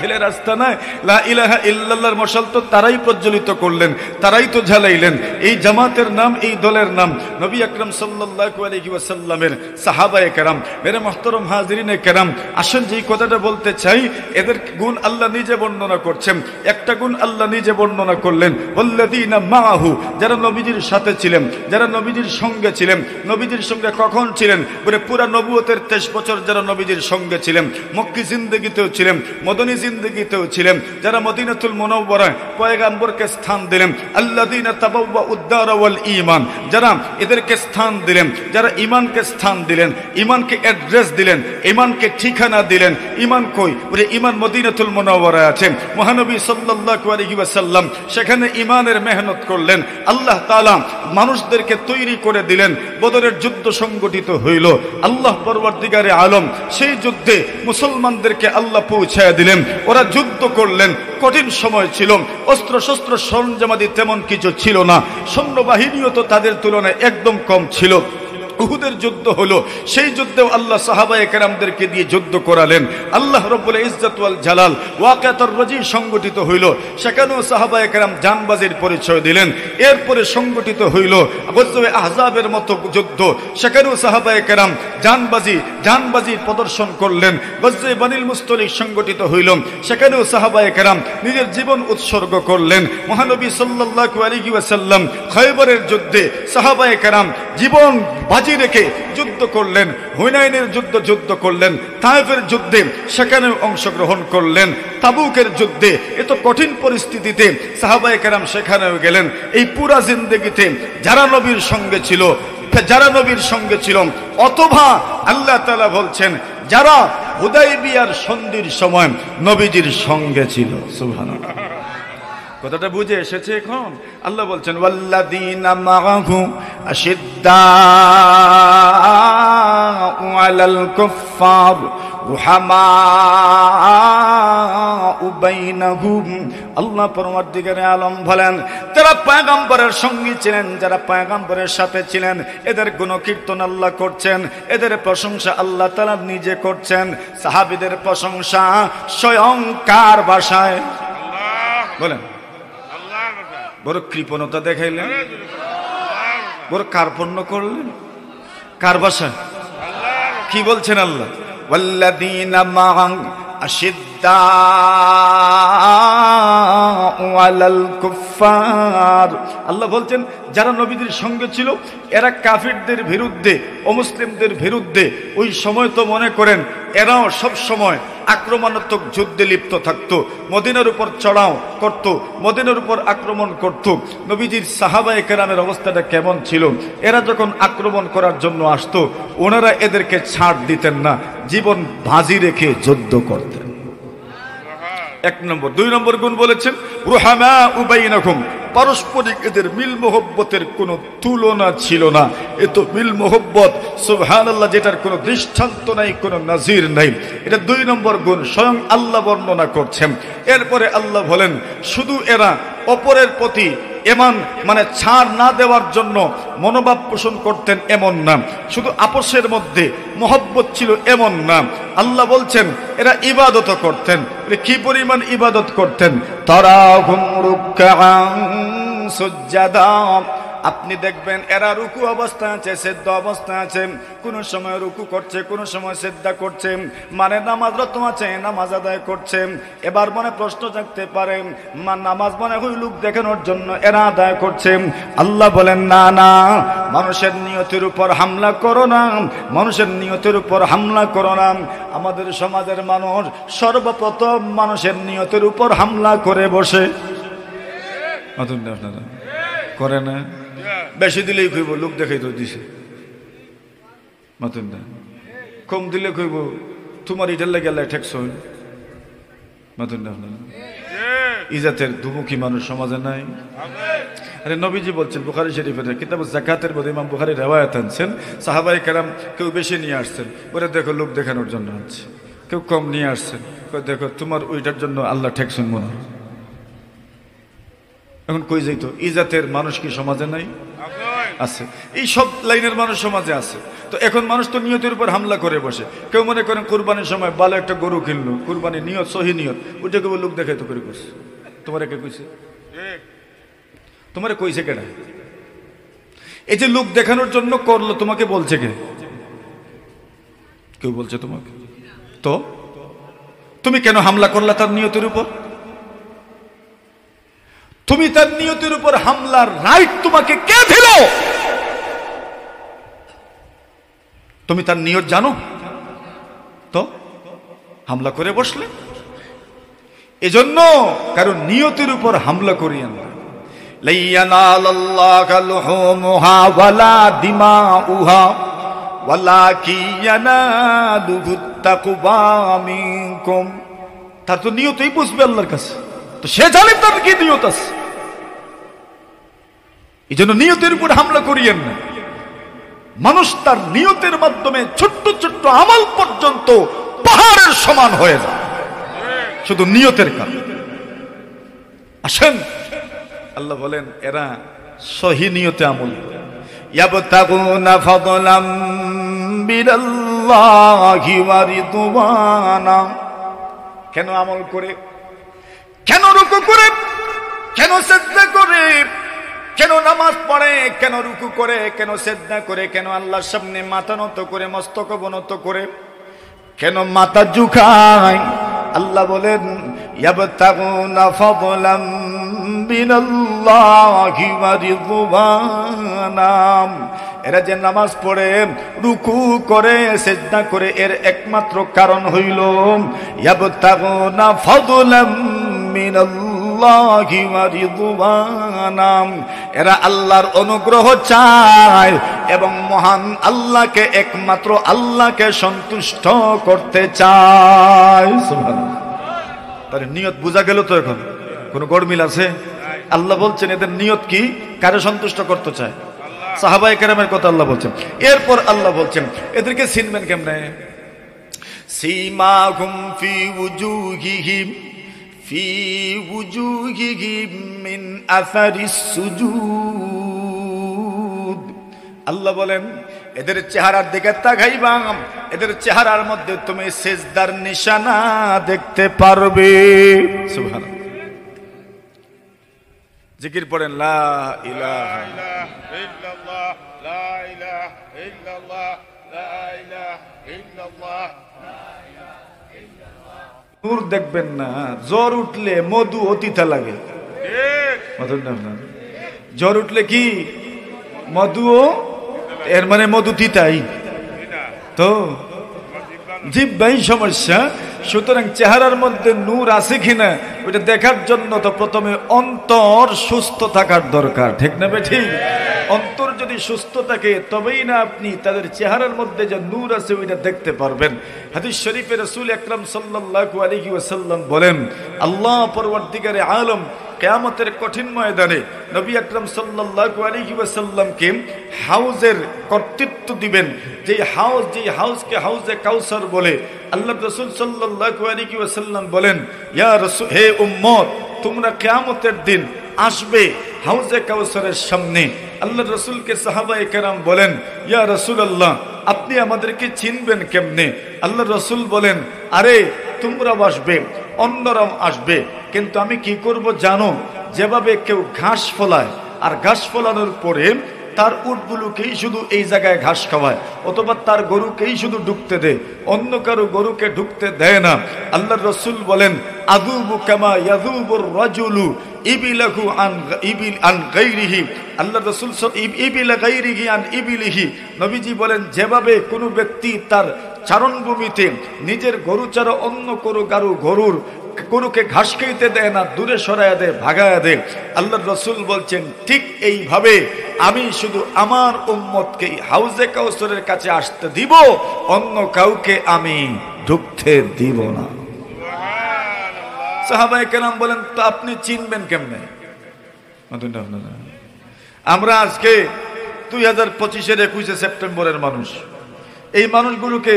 খেলে রাস্তা নাই, লা ইলাহা ইল্লাল্লাহর মশাল তো তারাই প্রজ্বলিত করলেন, তারাই তো জ্বালাইলেন। এই জামাতের নাম, এই দলের নাম নবী আকরাম সাল্লাল্লাহু আলাইহি ওয়াসাল্লামের সাহাবায়ে কেরাম। মেরে মুহতারাম হাজিরিনে কেরাম, আসেন যেই কথাটা বলতে চাই, এদের গুণ আল্লাহ নিজে বর্ণনা করছেন। একটা গুণ আল্লাহ নিজে বর্ণনা করলেন, ওয়াল্লাযীনা মাআহু, যারা নবীজির সাথে ছিলেন, যারা নবীজির সঙ্গে ছিলেন। নবীজির সঙ্গে কখন ছিলেন? বলে পুরা নবুয়তের 23 বছর যারা নবীজির সঙ্গে ছিলেন, মক্কি জিন্দেগিতেও ছিলেন, মদনী জিন্দেগিতেও ছিলেন, যারা মদিনাতুল মুনাওয়ারায় পয়গম্বরকে স্থান দিলেন। আল্লাযীনা তাবাওয়াউদ দার ওয়াল ঈমান, যারা এদেরকে স্থান দিলেন, যারা ঈমানকে স্থান দিলেন, ঈমানকে অ্যাড্রেস দিলেন, ঈমানকে ঠিকানা দিলেন। ঈমান কই? বলে ঈমান মদিনাতুল মুনাওয়ারায় আছে। মহানবী সাল্লাল্লাহু আলাইহি ওয়াসাল্লাম সেখানে ঈমানের মেহনত করলেন। আল্লাহ তাআলা মানুষদেরকে তৈরি করে দিলেন। বদরের যুদ্ধ সংগঠিত হইল। আল্লাহ পরওয়ারদিগারে আলম সেই যুদ্ধে মুসলমানদেরকে আল্লাহ পৌঁছায় দিলেন। ওরা যুদ্ধ করলেন, কঠিন সময় ছিল, অস্ত্র শস্ত্র সরঞ্জামাদি তেমন কিছু ছিল না, সৈন্যবাহিনীও তো তাদের তুলনায় একদম কম ছিল। উহুদের যুদ্ধ হলো, সেই যুদ্ধেও আল্লাহ সাহাবায়ে কেরামদেরকে দিয়ে যুদ্ধ করালেন। আল্লাহ রব্বুল ইজ্জত ওয়াল জালাল ওয়াকিয়াতুর রাজি সংগঠিত হইল, সেখানেও সাহাবায়ে কেরাম জানবাজির পরিচয় দিলেন। এরপরে সংগঠিত হইল গজওয়ে আহজাবের মতো যুদ্ধ, সেখানেও সাহাবায়ে কেরাম জানবাজি প্রদর্শন করলেন। গজওয়ে বানিল মুস্তলিক সংগঠিত হইল, সেখানেও সাহাবায়ে কেরাম নিজের জীবন উৎসর্গ করলেন। মহানবী সাল্লাল্লাহু আলাইহি ওয়াসাল্লাম খয়বরের যুদ্ধে সাহাবায়ে কেরাম জীবন বাজি রেখে যুদ্ধ করলেন। হুনাইনের যুদ্ধ করলেন। তায়েফের যুদ্ধে সেখানেও অংশগ্রহণ করলেন। তাবুকের যুদ্ধে এত কঠিন পরিস্থিতিতে সাহাবায়ে কেরাম সেখানেও গেলেন। এই পুরা জিন্দেগিতে যারা নবীর সঙ্গে ছিল, অথবা আল্লাহ তাআলা বলছেন যারা হুদায়বিয়ার সন্ধির সময় নবীজির সঙ্গে ছিল। সুবহানাল্লাহ, কথাটা বুঝে এসেছে এখন? আল্লাহ বলছেন ওয়াল্লাযীনা মাআহু আশিদ্দাউ আলাল কুফফার রুহামাউ বাইনাহুম। আল্লাহ পরওয়ারদিগারে আলম বলেন, যারা পয়গম্বরের সঙ্গী ছিলেন, যারা পয়গম্বরের সাথে ছিলেন, এদের গুণকীর্তন আল্লাহ করছেন, এদের প্রশংসা আল্লাহ তাআলা নিজে করছেন। সাহাবীদের প্রশংসা স্বয়ং কার ভাষায়? বলেন। বড় কৃপণতা দেখাইলেন, বড় কার্পণ্য করলেন, কার ভাষায়? কি বলছেন আল্লাহ? ওয়াল্লাযীনা মাআ আশিদ্দাউ আলাল কুফফার। আল্লাহ বলছেন যারা নবীদের সঙ্গে ছিল এরা কাফিরদের বিরুদ্ধে, অমুসলিমদের বিরুদ্ধে ওই সময় তো মনে করেন এরাও সব সময় আক্রমণাত্মক যুদ্ধে লিপ্ত থাকতো, মদিনার উপর চড়াও করত, মদিনার উপর আক্রমণ করত। নবীজির সাহাবায়ে কেরামের অবস্থাটা কেমন ছিল? এরা যখন আক্রমণ করার জন্য আসতো, ওনারা এদেরকে ছাড় দিতেন না, জীবন বাজি রেখে যুদ্ধ করতেন। এক নম্বর। দুই নম্বর গুণ বলেছেন রুহামাউ বাইনাহুম, পারস্পরিক এদের মিল মোহব্বতের কোনো তুলনা ছিল না। এত মিল মোহব্বত সুবহানাল্লাহ, যেটার কোনো দৃষ্টান্ত নাই, কোনো নাজির নাই। এটা দুই নম্বর গুণ, স্বয়ং আল্লাহ বর্ণনা করছেন। এরপরে আল্লাহ বলেন শুধু এরা অপরের প্রতি এমন মানে ছাড় না দেওয়ার জন্য মনোভাব পোষণ করতেন এমন না, শুধু আপোষের মধ্যে মহব্বত ছিল এমন না। আল্লাহ বলছেন এরা ইবাদত করতেন। কি পরিমাণ ইবাদত করতেন? তারাহুম রুকআন সুজদা, আপনি দেখবেন এরা রুকু অবস্থায় আছে, সিজদা অবস্থায় আছে, কোন সময় রুকু করছে, কোন সময় সিজদা করছে, মানে নামাজরত আছে, নামাজ আদায় করছে। এবার মনে প্রশ্ন জাগতে পারে, নামাজ মনে হয় লোক দেখানোর জন্য এরা আদায় করছে। আল্লাহ বলেন না না, মানুষের নিয়তের উপর হামলা করো না, মানুষের নিয়তের উপর হামলা করো না। আমাদের সমাজের মানুষ সর্বপ্রথম মানুষের নিয়তের উপর হামলা করে বসে। আপনারা করে না? বেশি দিলেই কইব লোক দেখাই তো দিছে, মাতুন না। কম দিলে কইব তোমার ইটার লাগে আল্লাহ ঠেকছ, মাতুন না। আপনারা ইজাতের দুমুখী মানুষ সমাজে নাই। আরে নবীজি বলছেন বুখারী শরীফের কিতাব যাকাতের মধ্যে ইমাম বুখারী রিওয়ায়াত আনছেন, সাহাবায়ে কেরাম কেউ বেশি নিয়ে আসছেন, ওরে দেখো লোক দেখানোর জন্য আছে, কেউ কম নিয়ে আসছেন, দেখো তোমার ওইটার জন্য আল্লাহ ঠেকছেন মনে হয়। এখন কই যাইতো ইজাতের মানুষ কি সমাজে নাই? আছে। এই সব লাইনের মানুষ সমাজে আছে। তো এখন মানুষ তো নিয়তের উপর হামলা করে বসে। কেউ মনে করেন কুরবানির সময় ভালো একটা গরু কিনলো, কুরবানি নিয়ত সহি নিয়ত, ওইটা কেউ লোক দেখাই তো করে করছে। তোমার কে কইছে? তোমার কইছে কেডা? এই যে লোক দেখানোর জন্য করলো, তোমাকে বলছে কে? কেউ বলছে তোমাকে? তো তুমি কেন হামলা করলা তার নিয়তের উপর? তুমি তার নিয়তের উপর হামলার রাইট তোমাকে কে দিল? তুমি তার নিয়ত জানো? তো হামলা করে বসলে। এজন্য কারণ নিয়তের উপর হামলা করিয়েন না। লাইয়ানালাল্লাহু লুহুমুহা ওয়ালা দিমাউহা ওয়ালাকিন ইয়ানালুহু তাকওয়া মিনকুম। তার তো নিয়তই বুঝবে আল্লাহর কাছে, তো সে জানে তার কি নিয়ত আছে। এই জন্য নিয়তের উপর হামলা করিয়েন না। মানুষ তার নিয়তের মাধ্যমে ছোট্ট ছোট্ট আমল পর্যন্ত পাহাড়ের সমান হয়ে যায় শুধু নিয়তের কারণে। আসেন, আল্লাহ বলেন এরা সহি নিয়তে আমল করে। ইয়াবতাগুনা ফাদলাম মিনাল্লাহি ওয়া রিদওয়ানা। কেন আমল করে? কেন রুকু করে? কেন সিজদা করে? কেন নামাজ পড়ে? কেন রুকু করে? কেন সিজদা করে? কেন আল্লাহর সামনে মাথা নত করে, মস্তক অবনত করে? কেন মাথা ঝুঁকায়? আল্লাহ বলেন ইয়াবতাগুনা ফাদলাম মিনাল্লাহি ওয়া রিদওয়ানা। এরা যে নামাজ পড়ে, রুকু করে, সিজদা করে, এর একমাত্র কারণ হইল ইয়াবতাগুনা ফাদলাম মিনাল্লাহি ওয়া রিদওয়ানা। এরা আল্লাহর অনুগ্রহ চায় এবং মহান আল্লাহকে, একমাত্র আল্লাহকে সন্তুষ্ট করতে চায়। সুবহানাল্লাহ। তার নিয়ত বোঝা গেল তো? এখন কোনো গড়মিল আছে? আল্লাহ বলছেন এদের নিয়ত কি, কারে সন্তুষ্ট করতে চায়? সাহাবায়ে কেরামের কথা আল্লাহ বলছেন। এরপর আল্লাহ বলছেন এদেরকে চিনবেন কেমনে? সীমাহুম ফি উজুহিহিম মিন আসারিস সুজুদ। আল্লাহ বলেন এদের চেহারার দিকে তাকাইবা, এদের চেহারার মধ্যে তুমি সিজদার নিশানা দেখতে পারবে। সুবহানাল্লাহ। জিকির পড়েন লা ইলাহা ইল্লাল্লাহ, লা ইলাহা ইল্লাল্লাহ, লা ইলাহা ইল্লাল্লাহ। নূর দেখবেন না, জ্বর উঠলে মধু অতিথা লাগে। জ্বর উঠলে কি মধু, এর মানে মধু তিতাই তো, জিহ্বাই সমস্যা। সুতরাং চেহারার মধ্যে নূর আছে কিনা ওইটা দেখার জন্য তো প্রথমে অন্তর সুস্থ থাকার দরকার, ঠিক না ঠিক? অন্তর যদি সুস্থ থাকে তবেই না আপনি তাদের চেহারার মধ্যে যে নূর আছে ওইটা দেখতে পারবেন। হাদিস শরীফে রাসূল আকরাম সাল্লাল্লাহু আলাইহি ওয়াসাল্লাম বলেন আল্লাহ পরওয়ারদিগারে আলম কিয়ামতের কঠিন ময়দানে নবী আকরাম সাল্লাল্লাহু আলাইহি ওয়াসাল্লামকে হাউজের কর্তৃত্ব দিবেন। যেই হাউজকে হাউজে কাউসার বলে। আল্লাহ রাসূল সাল্লাল্লাহু আলাইহি ওয়াসাল্লাম বলেন ইয়া রাসূল, হে উম্মত, তোমরা কিয়ামতের দিন আসবে হাউজে কাউসারের সামনে। আল্লাহ রাসূলকে সাহাবায়ে কেরাম বলেন ইয়া রাসূলুল্লাহ, আপনি আমাদেরকে চিনবেন কেমনে? আল্লাহ রাসূল বলেন আরে তোমরাও আসবে, অন্যরাও আসবে, কিন্তু আমি কি করব জানো? যেভাবে কেউ ঘাস ফলায় আর ঘাস ফলানোর পরে তার উটগুলোকেই শুধু এই জায়গায় ঘাস খাওয়ায়, অথবা তার গরুকেই শুধু ঢুকতে দেয়, অন্য কারো গরুকে ঢুকতে দেয় না। আল্লাহর রাসূল বলেন আযুবু কামা ইয়াযুবুর রাজুলু ইবিলাহু আন গায়রিহি। আল্লাহর রাসূল ইবিলা গায়রিহি আন ইবিলিহি। নবীজি বলেন যেভাবে কোনো ব্যক্তি তার চারণভূমিতে নিজের গরু ছাড়া অন্য কোনো গরুর গরুকে ঘাস খাইতে দেয় না, দূরে সরাইয়া দেয়, ভাগায়া দেয়। আল্লাহর রাসূল বলছেন ঠিক এইভাবে আমি শুধু আমার উম্মতকে হাউজে কাউসারের কাছে আসতে দিব, অন্য কাউকে আমি ঢুকতে দিব না। সাহাবায়ে কেরাম বলেন তো আপনি চিনবেন কেমনে? আমরা আজকে 2025-এর 21শে সেপ্টেম্বরের মানুষ, এই মানুষগুলোকে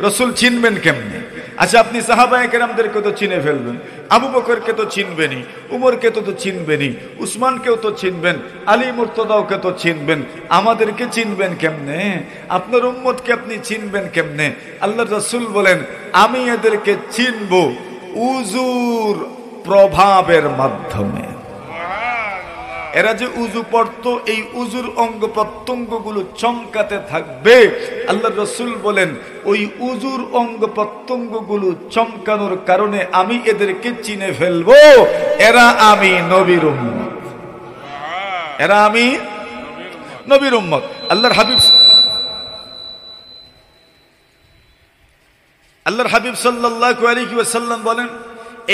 রসুল চিনবেন কেমনে? আচ্ছা, আপনি সাহাবায়ে কেরামদেরকে তো চিনে ফেলবেন, আবু বকরকে তো চিনবেনই, উমরকে তো চিনবেনই, উসমানকেও তো চিনবেন, আলী মুর্তদাওকে তো চিনবেন, আমাদেরকে চিনবেন কেমনে? আপনার উম্মতকে আপনি চিনবেন কেমনে? আল্লাহ রাসূল বলেন, আমি এদেরকে চিনব উজুর প্রভাবের মাধ্যমে। এরা যে উজু পড়তো, এই উজুর অঙ্গ প্রত্যঙ্গ গুলো চমকাতে থাকবে। আল্লাহ রাসূল বলেন, ওই উজুর অঙ্গ প্রত্যঙ্গ গুলো চমকানোর কারণে আমি এদেরকে চিনে ফেলবো, এরা আমি নবীর উম্মত, এরা আমি নবীর উম্মত। আল্লাহর হাবিব সাল্লাল্লাহু আলাইহি ওয়াসাল্লাম বলেন,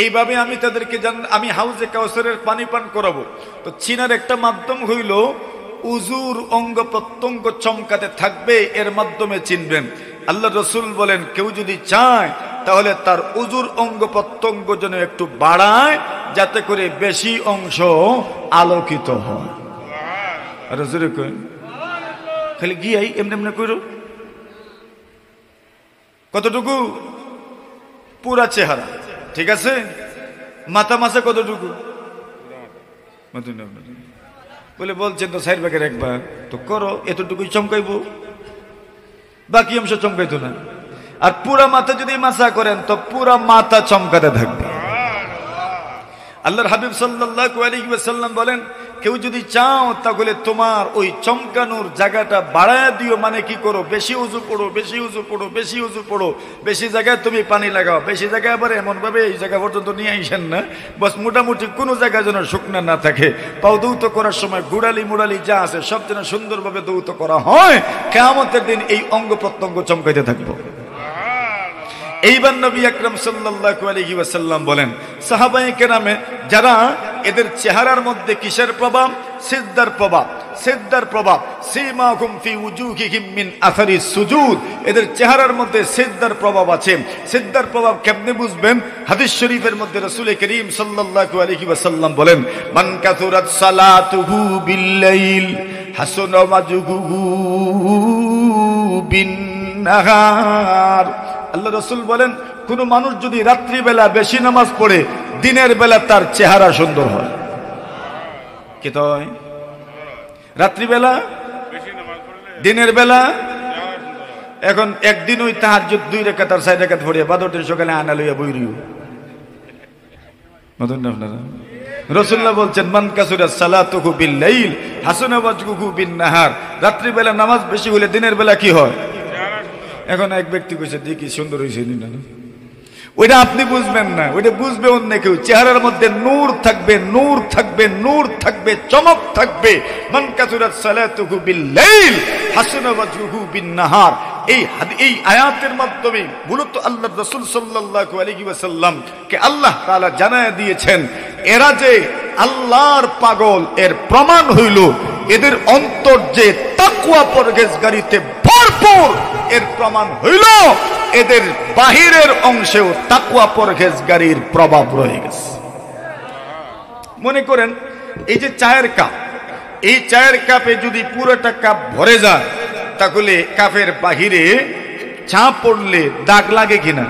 এইভাবে আমি তাদেরকে আমি হাউজে কাউসারের পানি পান করাবো। তো চিনার একটা মাধ্যম হইল উজুর অঙ্গ প্রত্যঙ্গ চমকাতে থাকবে, এর মাধ্যমে চিনবেন। আল্লাহ রাসূল বলেন, কেউ যদি চায় তাহলে তার উজুর অঙ্গ প্রত্যঙ্গ যেন একটু বাড়ায়, যাতে করে বেশি অংশ আলোকিত হয়। আর জোরে কই, খালি গিয়াই এমনি এমনি কইরো। কতটুকু? পুরা চেহারা, ঠিক আছে? মাথা মাসে কতটুকু? বলে বলছেন তো 4 ভাগের 1 ভাগ, তো করো, এতটুকুই চমকাইবো, বাকি অংশ চমকাইতো না। আর পুরা মাথা যদি মাসা করেন তো পুরা মাথা চমকাতে থাকবে। আল্লাহর হাবিব সাল্লাল্লাহু আলাইহি ওয়াসাল্লাম বলেন, কেউ যদি চাও তাহলে তোমার ওই চমকানোর জায়গাটা বাড়ায় দিও। মানে কি করো? বেশি উজু পড়ো, বেশি উজু পড়ো, বেশি উজু পড়ো, বেশি জায়গায় তুমি পানি লাগাও, বেশি জায়গায় আবার এমন ভাবে এই জায়গা পর্যন্ত নিয়ে আইসেন না, বাস মোটামুটি কোনো জায়গা যেন শুকনা না থাকে। পাও দৌত করার সময় গুড়ালি মুড়ালি যা আছে সব যেন সুন্দরভাবে দৌত করা হয়। কিয়ামতের দিন এই অঙ্গ প্রত্যঙ্গ চমকাইতে থাকবো। এইবার নবী আকরাম সাল্লাল্লাহু আলাইহি ওয়াসাল্লাম বলেন, সাহাবায়ে কেরামে যারা এদের চেহারার মধ্যে কিসের প্রভাব? সিজদার প্রভাব, সিজদার প্রভাব। সীমাহুম ফি উজুহিহিম মিন আসারিস সুজুদ, এদের চেহারার মধ্যে সিজদার প্রভাব আছে। সিজদার প্রভাব কেমনে বুঝবেন? হাদিস শরীফের মধ্যে রাসূল করিম সাল্লাল্লাহু আলাইহি ওয়াসাল্লাম বলেন, মান কাসুরাত সালাতুহু বিল-লাইল হাসানা ওয়াজহুহু বিন-নাহার। আল্লাহ রাসূল বলেন, কোন মানুষ যদি রাত্রিবেলা বেশি নামাজ পড়ে, দিনের বেলা তার চেহারা সুন্দর হয়। কি তাই? রাত্রিবেলা, দিনের বেলা। এখন একদিন ওই তাহাজ্জুদ 2 রাকাত আর 4 রাকাত পড়ে বাদরদিন সকালে আনা লইয়া বইরিও মতন না। আপনারা রাসূলুল্লাহ বলছেন, মান কাসুরা সালাতুহু বিল-লাইল হাসানা ওয়াজহুহু বিন-নাহার, রাত্রিবেলা নামাজ বেশি হলে দিনের বেলা কি হয়? এখন এক ব্যক্তি কইছে, দেখি সুন্দর হইছে না, ওইটা আপনি বুঝবেন না, ওইটা বুঝবে অন্য কেউ। চেহারার মধ্যে নূর থাকবে, নূর থাকবে, নূর থাকবে, চমক থাকবে। মান কাসুরাত সালাতুহু বিল-লাইল হাসানা ওয়াজহুহু বিন-নাহার। এই আয়াতের মাধ্যমে মূলত আল্লাহর রাসূল সাল্লাল্লাহু আলাইহি ওয়াসাল্লাম কে আল্লাহ তাআলা জানায়া দিয়েছেন, এরা যে আল্লাহর পাগল, এর প্রমাণ হইল এদের অন্তর যে তাকওয়া পরহেজগারিতে ভরপুর, এর প্রমাণ হইল এদের বাহিরের অংশেও তাকওয়া পরহেজগারির প্রভাব রয়ে গেছে। মনে করেন এই যে চায়ের কাপ, এই চায়ের কাপে যদি পুরোটা কাপ ভরে যায়, তাহলে কাপের বাহিরে চা পড়লে দাগ লাগে কিনা?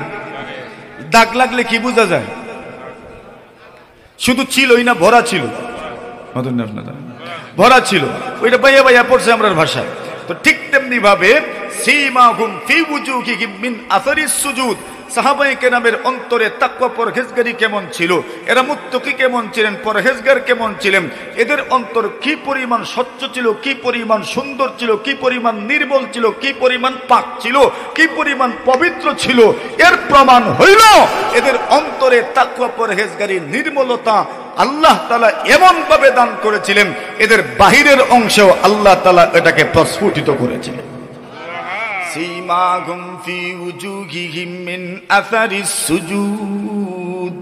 দাগ লাগলে কি বোঝা যায়? শুধু ছিলই না, ভরা ছিল, ভরা ছিল, ওইটা বাইয়া বাইয়া পড়ছে আমরার ভাষায়। তো ঠিক তেমনি ভাবে সীমাহুম ফি উজুহিহিম মিন আসারিস সুজুদ, সাহাবায়ে কেরামের অন্তরে তাকওয়া পরহেজগারি কেমন ছিল, এরা মুত্তাকি কেমন ছিলেন, পরহেজগার কেমন ছিলেন, এদের অন্তর কি পরিমাণ স্বচ্ছ ছিল, কি পরিমাণ সুন্দর ছিল, কি পরিমাণ নির্মল ছিল, কি পরিমাণ পাক ছিল, কি পরিমাণ পবিত্র ছিল, এর প্রমাণ হইল এদের অন্তরে তাকওয়া পরহেজগারি নির্মলতা আল্লাহ তাআলা এমন ভাবে দান করেছিলেন, এদের বাহিরের অংশেও আল্লাহ তাআলা এটাকে প্রস্ফুটিত করেছিলেন। সীমাহুম ফি উজুহিহিম মিন আসারিস সুজুদ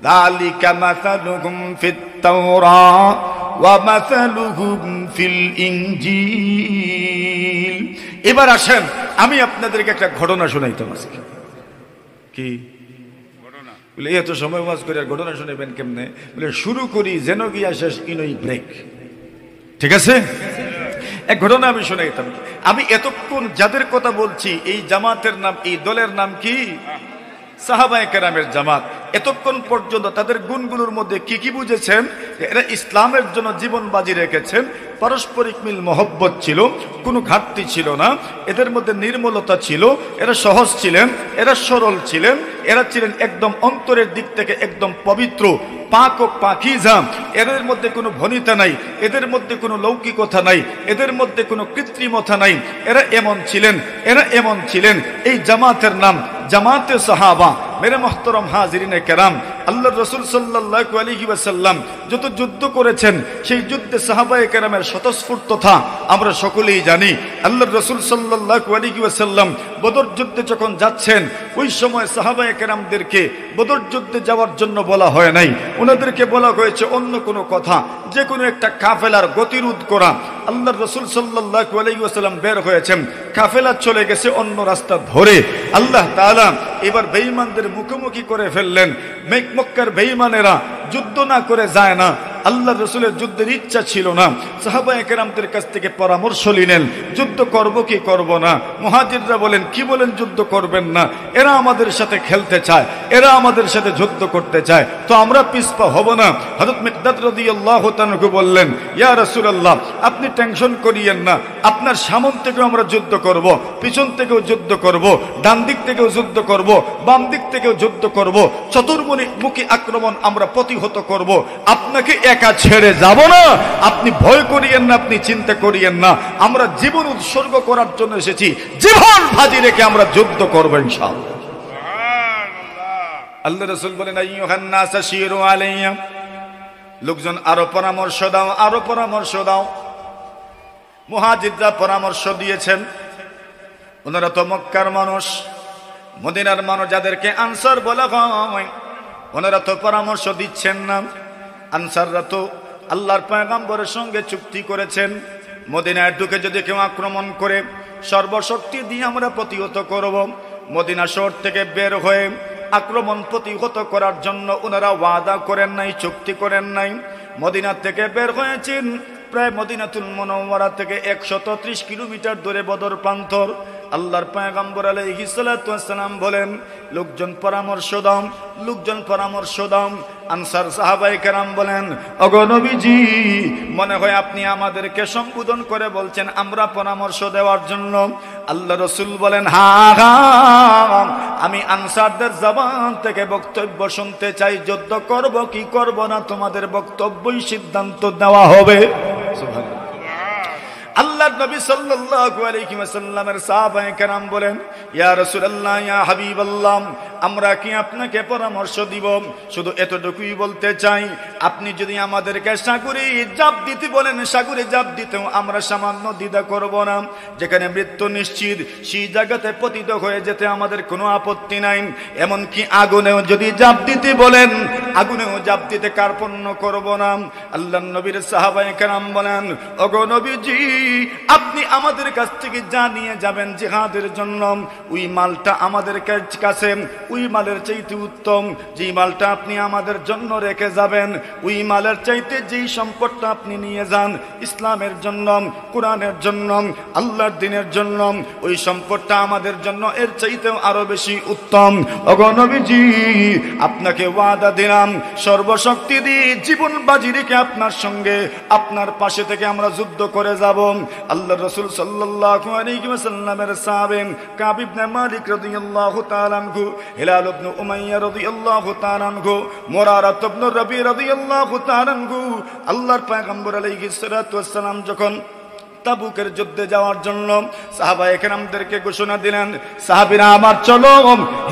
যালিকা মাসালুহুম ফিত তাওরাত ওয়া মাসালুহুম ফিল ইনজিল। এবার আসেন আমি আপনাদেরকে একটা ঘটনা শোনাইতাম আজকে। কি ঘটনা? বলে এত সময় ওয়াজ করে আর ঘটনা শুনাবেন কেমনে? বলে শুরু করি যেন গিয়া শেষ ইনই ব্রেক। ঠিক আছে, এক ঘটনা আমি শোনাইতাম। আমি এতক্ষণ যাদের কথা বলছি এই জামাতের নাম, এই দলের নাম কি? সাহাবায়ে কেরামের জামাত। এতক্ষণ পর্যন্ত তাদের গুণগুলোর মধ্যে কি কি বুঝেছেন? এরা ইসলামের জন্য জীবন বাজি রেখেছেন, পারস্পরিক মিল মহব্বত ছিল, কোনো ঘাটতি ছিল না, এদের মধ্যে নির্মলতা ছিল, এরা সহজ ছিলেন, এরা সরল ছিলেন, এরা ছিলেন একদম অন্তরের দিক থেকে একদম পবিত্র, পাক ও পাকিজা। এদের মধ্যে কোনো ভনিতা নাই, এদের মধ্যে কোনো লৌকিকতা নাই, এদের মধ্যে কোনো কৃত্রিমতা নাই। এরা এমন ছিলেন, এরা এমন ছিলেন। এই জামাতের নাম জামাতে সাহাবা। মেরে মোহতরম হাজিরিনে কেরাম, আল্লাহ রসুল সাল্লাল্লাহু আলাইহি ওয়াসাল্লাম যত যুদ্ধ করেছেন সেই যুদ্ধে সাহাবায়ে কেরামের স্বতঃস্ফূর্ততা আমরা সকলেই জানি। আল্লাহ রসুল সাল্লাল্লাহু আলাইহি ওয়াসাল্লাম বদর যুদ্ধে যখন যাচ্ছেন ওই সময় সাহাবায়ে কেরামদেরকে বদর যুদ্ধে যাওয়ার জন্য বলা হয় নাই, ওনাদেরকে বলা হয়েছে অন্য কোনো কথা, যে কোনো একটা কাফেলার গতিরোধ করা। আল্লাহ রসুল সাল্লাল্লাহু আলাইহি ওয়াসাল্লাম বের হয়েছেন, কাফেলা চলে গেছে অন্য রাস্তা ধরে। আল্লাহ তাআলা এবার বেঈমানদের মুখোমুখি করে ফেললেন। মক্কার বেঈমানেরা যুদ্ধ না করে যায় না, আল্লাহ রসুলের যুদ্ধের ইচ্ছা ছিল না। সাহাবায়ে কেরামদের কাছ থেকে পরামর্শ নিলেন, যুদ্ধ করব কি করব না। মুহাজিররা বলেন, কি বলেন যুদ্ধ করবেন না? এরা আমাদের সাথে খেলতে চায়, এরা আমাদের সাথে যুদ্ধ করতে চায়, তো আমরা পিছপা হব না। হযরত মিকদাদ রাদিয়াল্লাহু তাআলা বললেন, ইয়া রাসূলুল্লাহ, আপনি টেনশন করিয়েন না, আপনার সামন থেকেও আমরা যুদ্ধ করব, পিছন থেকেও যুদ্ধ করব, ডান দিক থেকেও যুদ্ধ করব, বাম দিক থেকেও যুদ্ধ করব, চতুর্মুখী আক্রমণ আমরা প্রতিহত করব, আপনাকে একা ছেড়ে যাব না। আপনি ভয় করিয়েন না, আপনি চিন্তা করিয়েন না, আমরা জীবন উৎসর্গ করার জন্য এসেছি, জীবন বাজি রেখে আমরা যুদ্ধ করব ইনশাআল্লাহ। আল্লাহ রাসূল বলেন, আইয়ুহান নাস আশিরু আলাইয়া, লোকজন আরো পরামর্শ দাও, আরো পরামর্শ দাও। মুহাজিররা পরামর্শ দিয়েছেন, ওনারা তো মক্কার মানুষ, মদিনার মানুষ, যাদেরকে আনসার বলা হয়, ওনারা তো পরামর্শ দিচ্ছেন না। আনসাররা তো আল্লাহর পয়গম্বরের সঙ্গে চুক্তি করেছেন, মদিনায় ঢুকে যদি কেউ আক্রমণ করে সর্বশক্তি দিয়ে আমরা প্রতিহত করব। মদিনা শহর থেকে বের হয়ে আক্রমণ প্রতিহত করার জন্য ওনারা ওয়াদা করেন নাই, চুক্তি করেন নাই। মদিনা থেকে বের হয়েছেন, প্রায় মদিনাতুল মুনাওয়ারা থেকে 130 কিলোমিটার দূরে বদর প্রান্তর। আল্লাহর পয়গম্বর আলাইহিস সালাতু ওয়াস সালাম বলেন, লোকজন পরামর্শ দাও, লোকজন পরামর্শ দাও। আনসার সাহাবায়ে কেরাম বলেন, ওগো নবীজি, মনে হয় আপনি আমাদেরকে সম্বোধন করে বলছেন আমরা পরামর্শ দেওয়ার জন্য। আল্লাহ রাসূল বলেন, হ্যাঁ, আমি আনসারদের জবান থেকে বক্তব্য শুনতে চাই, যুদ্ধ করব কি করব না তোমাদের বক্তব্যই সিদ্ধান্ত দেওয়া হবে। সুবহানাল্লাহ। আল্লাহর নবী সাল্লাল্লাহু আলাইহি ওয়াসাল্লামের সাহাবায়ে কেরাম বলেন, ইয়া রাসূলুল্লাহ, ইয়া হাবিবাল্লাহ, আমরা কি আপনাকে পরামর্শ দিব? শুধু এতটুকুই বলতে চাই, আপনি যদি আমাদেরকে সাগরে জাপ দিতে বলেন, সাগরে জাপ দিতেও আমরা সামান্য দ্বিধা করব না। যেখানে মৃত্যু নিশ্চিত সেই জায়গাতে পতিত হয়ে যেতে আমাদের কোনো আপত্তি নাই। এমনকি আগুনেও যদি জাপ দিতে বলেন, আগুনেও জাপ দিতে কার্পণ্য করব না। আল্লাহর নবীর সাহাবায়ে কেরাম বলেন, ওগো নবীজি, আপনি আমাদের কাছ থেকে যা নিয়ে যাবেন জিহাদের জন্য, ওই মালটা আমাদের কাছে ওই মালের চাইতে উত্তম। যেই মালটা আপনি আমাদের জন্য রেখে যাবেন, ওই মালের চাইতে যেই সম্পদটা আপনি নিয়ে যান ইসলামের জন্য, কোরআনের জন্য, আল্লাহর দ্বীনের জন্য, ওই সম্পদটা আমাদের জন্য এর চাইতেও আরো বেশি উত্তম। ওগো নবীজি, আপনাকে ওয়াদা দিলাম, সর্বশক্তি দিয়ে জীবন বাজি রেখে আপনার সঙ্গে, আপনার পাশে থেকে আমরা যুদ্ধ করে যাব। আল্লাহর রাসূল সাল্লাল্লাহু আলাইহি ওয়াসাল্লামের সাহাবী কাব ইবনে মালিক রাদিয়াল্লাহু তাআলা আনহু, হিলাল ইবনে উমাইয়া রাদিয়াল্লাহু তাআলা আনহু, মুরারা ইবনে রবি রাদিয়াল্লাহু তাআলা আনহু, আল্লাহর পয়গম্বর আলাইহিস সালাতু ওয়াস সালাম যখন তাবুকের যুদ্ধে যাওয়ার জন্য সাহাবায়ে কেরামদেরকে ঘোষণা দিলেন, সাহাবীরা আমার চলো,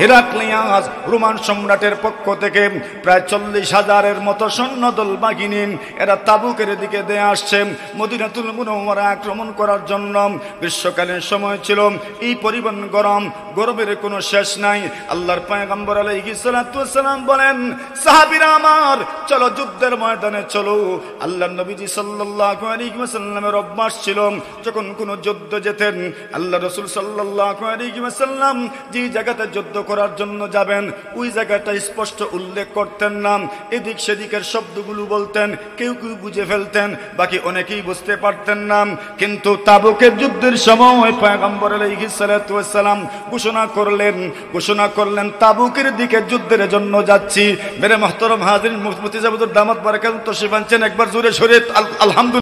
হেরাক্লিয়াস রোমান সম্রাটের পক্ষ থেকে প্রায় 40,000-এর মতো সৈন্যদল বাহিনী এরা তাবুকের দিকে দিয়ে আসছে মদিনাতুল মুনাওয়ারা আক্রমণ করার জন্য। গ্রীষ্মকালীন সময় ছিল, এই পরিমাণ গরম, গরমের কোনো শেষ নাই। আল্লাহর পয়গম্বর আলাইহিস সালাতু ওয়াস সালাম বলেন, সাহাবীরা আমার চলো যুদ্ধের ময়দানে চলো। আল্লাহর নবীজি সাল্লাল্লাহু আলাইহি ওয়াসাল্লামের অভ্যাস ছিল ছিল যখন কোন যুদ্ধ যেতেন আল্লাহ রাসূল সাল্লাল্লাহু আলাইহি ওয়াসাল্লাম যে জায়গাতে যুদ্ধ করার জন্য যাবেন ওই জায়গাটা স্পষ্ট উল্লেখ করতেন না, এদিক সেদিকের শব্দগুলো বলতেন, কেউ কেউ বুঝে ফেলতেন, বাকি অনেকেই বুঝতে পারতেন না। কিন্তু তাবুকের যুদ্ধের সময় পয়গম্বর আলাইহিস সালাতু ওয়াস সালাম ঘোষণা করলেন তাবুকের দিকে যুদ্ধের জন্য যাচ্ছি। মেরে মুহতারাম হাজিরিন, মুফতি সাহেব দামাত বারাকাতুহু তশরিফ আনছেন, একবার জোরে সরে আলহামদুলিল্লাহ।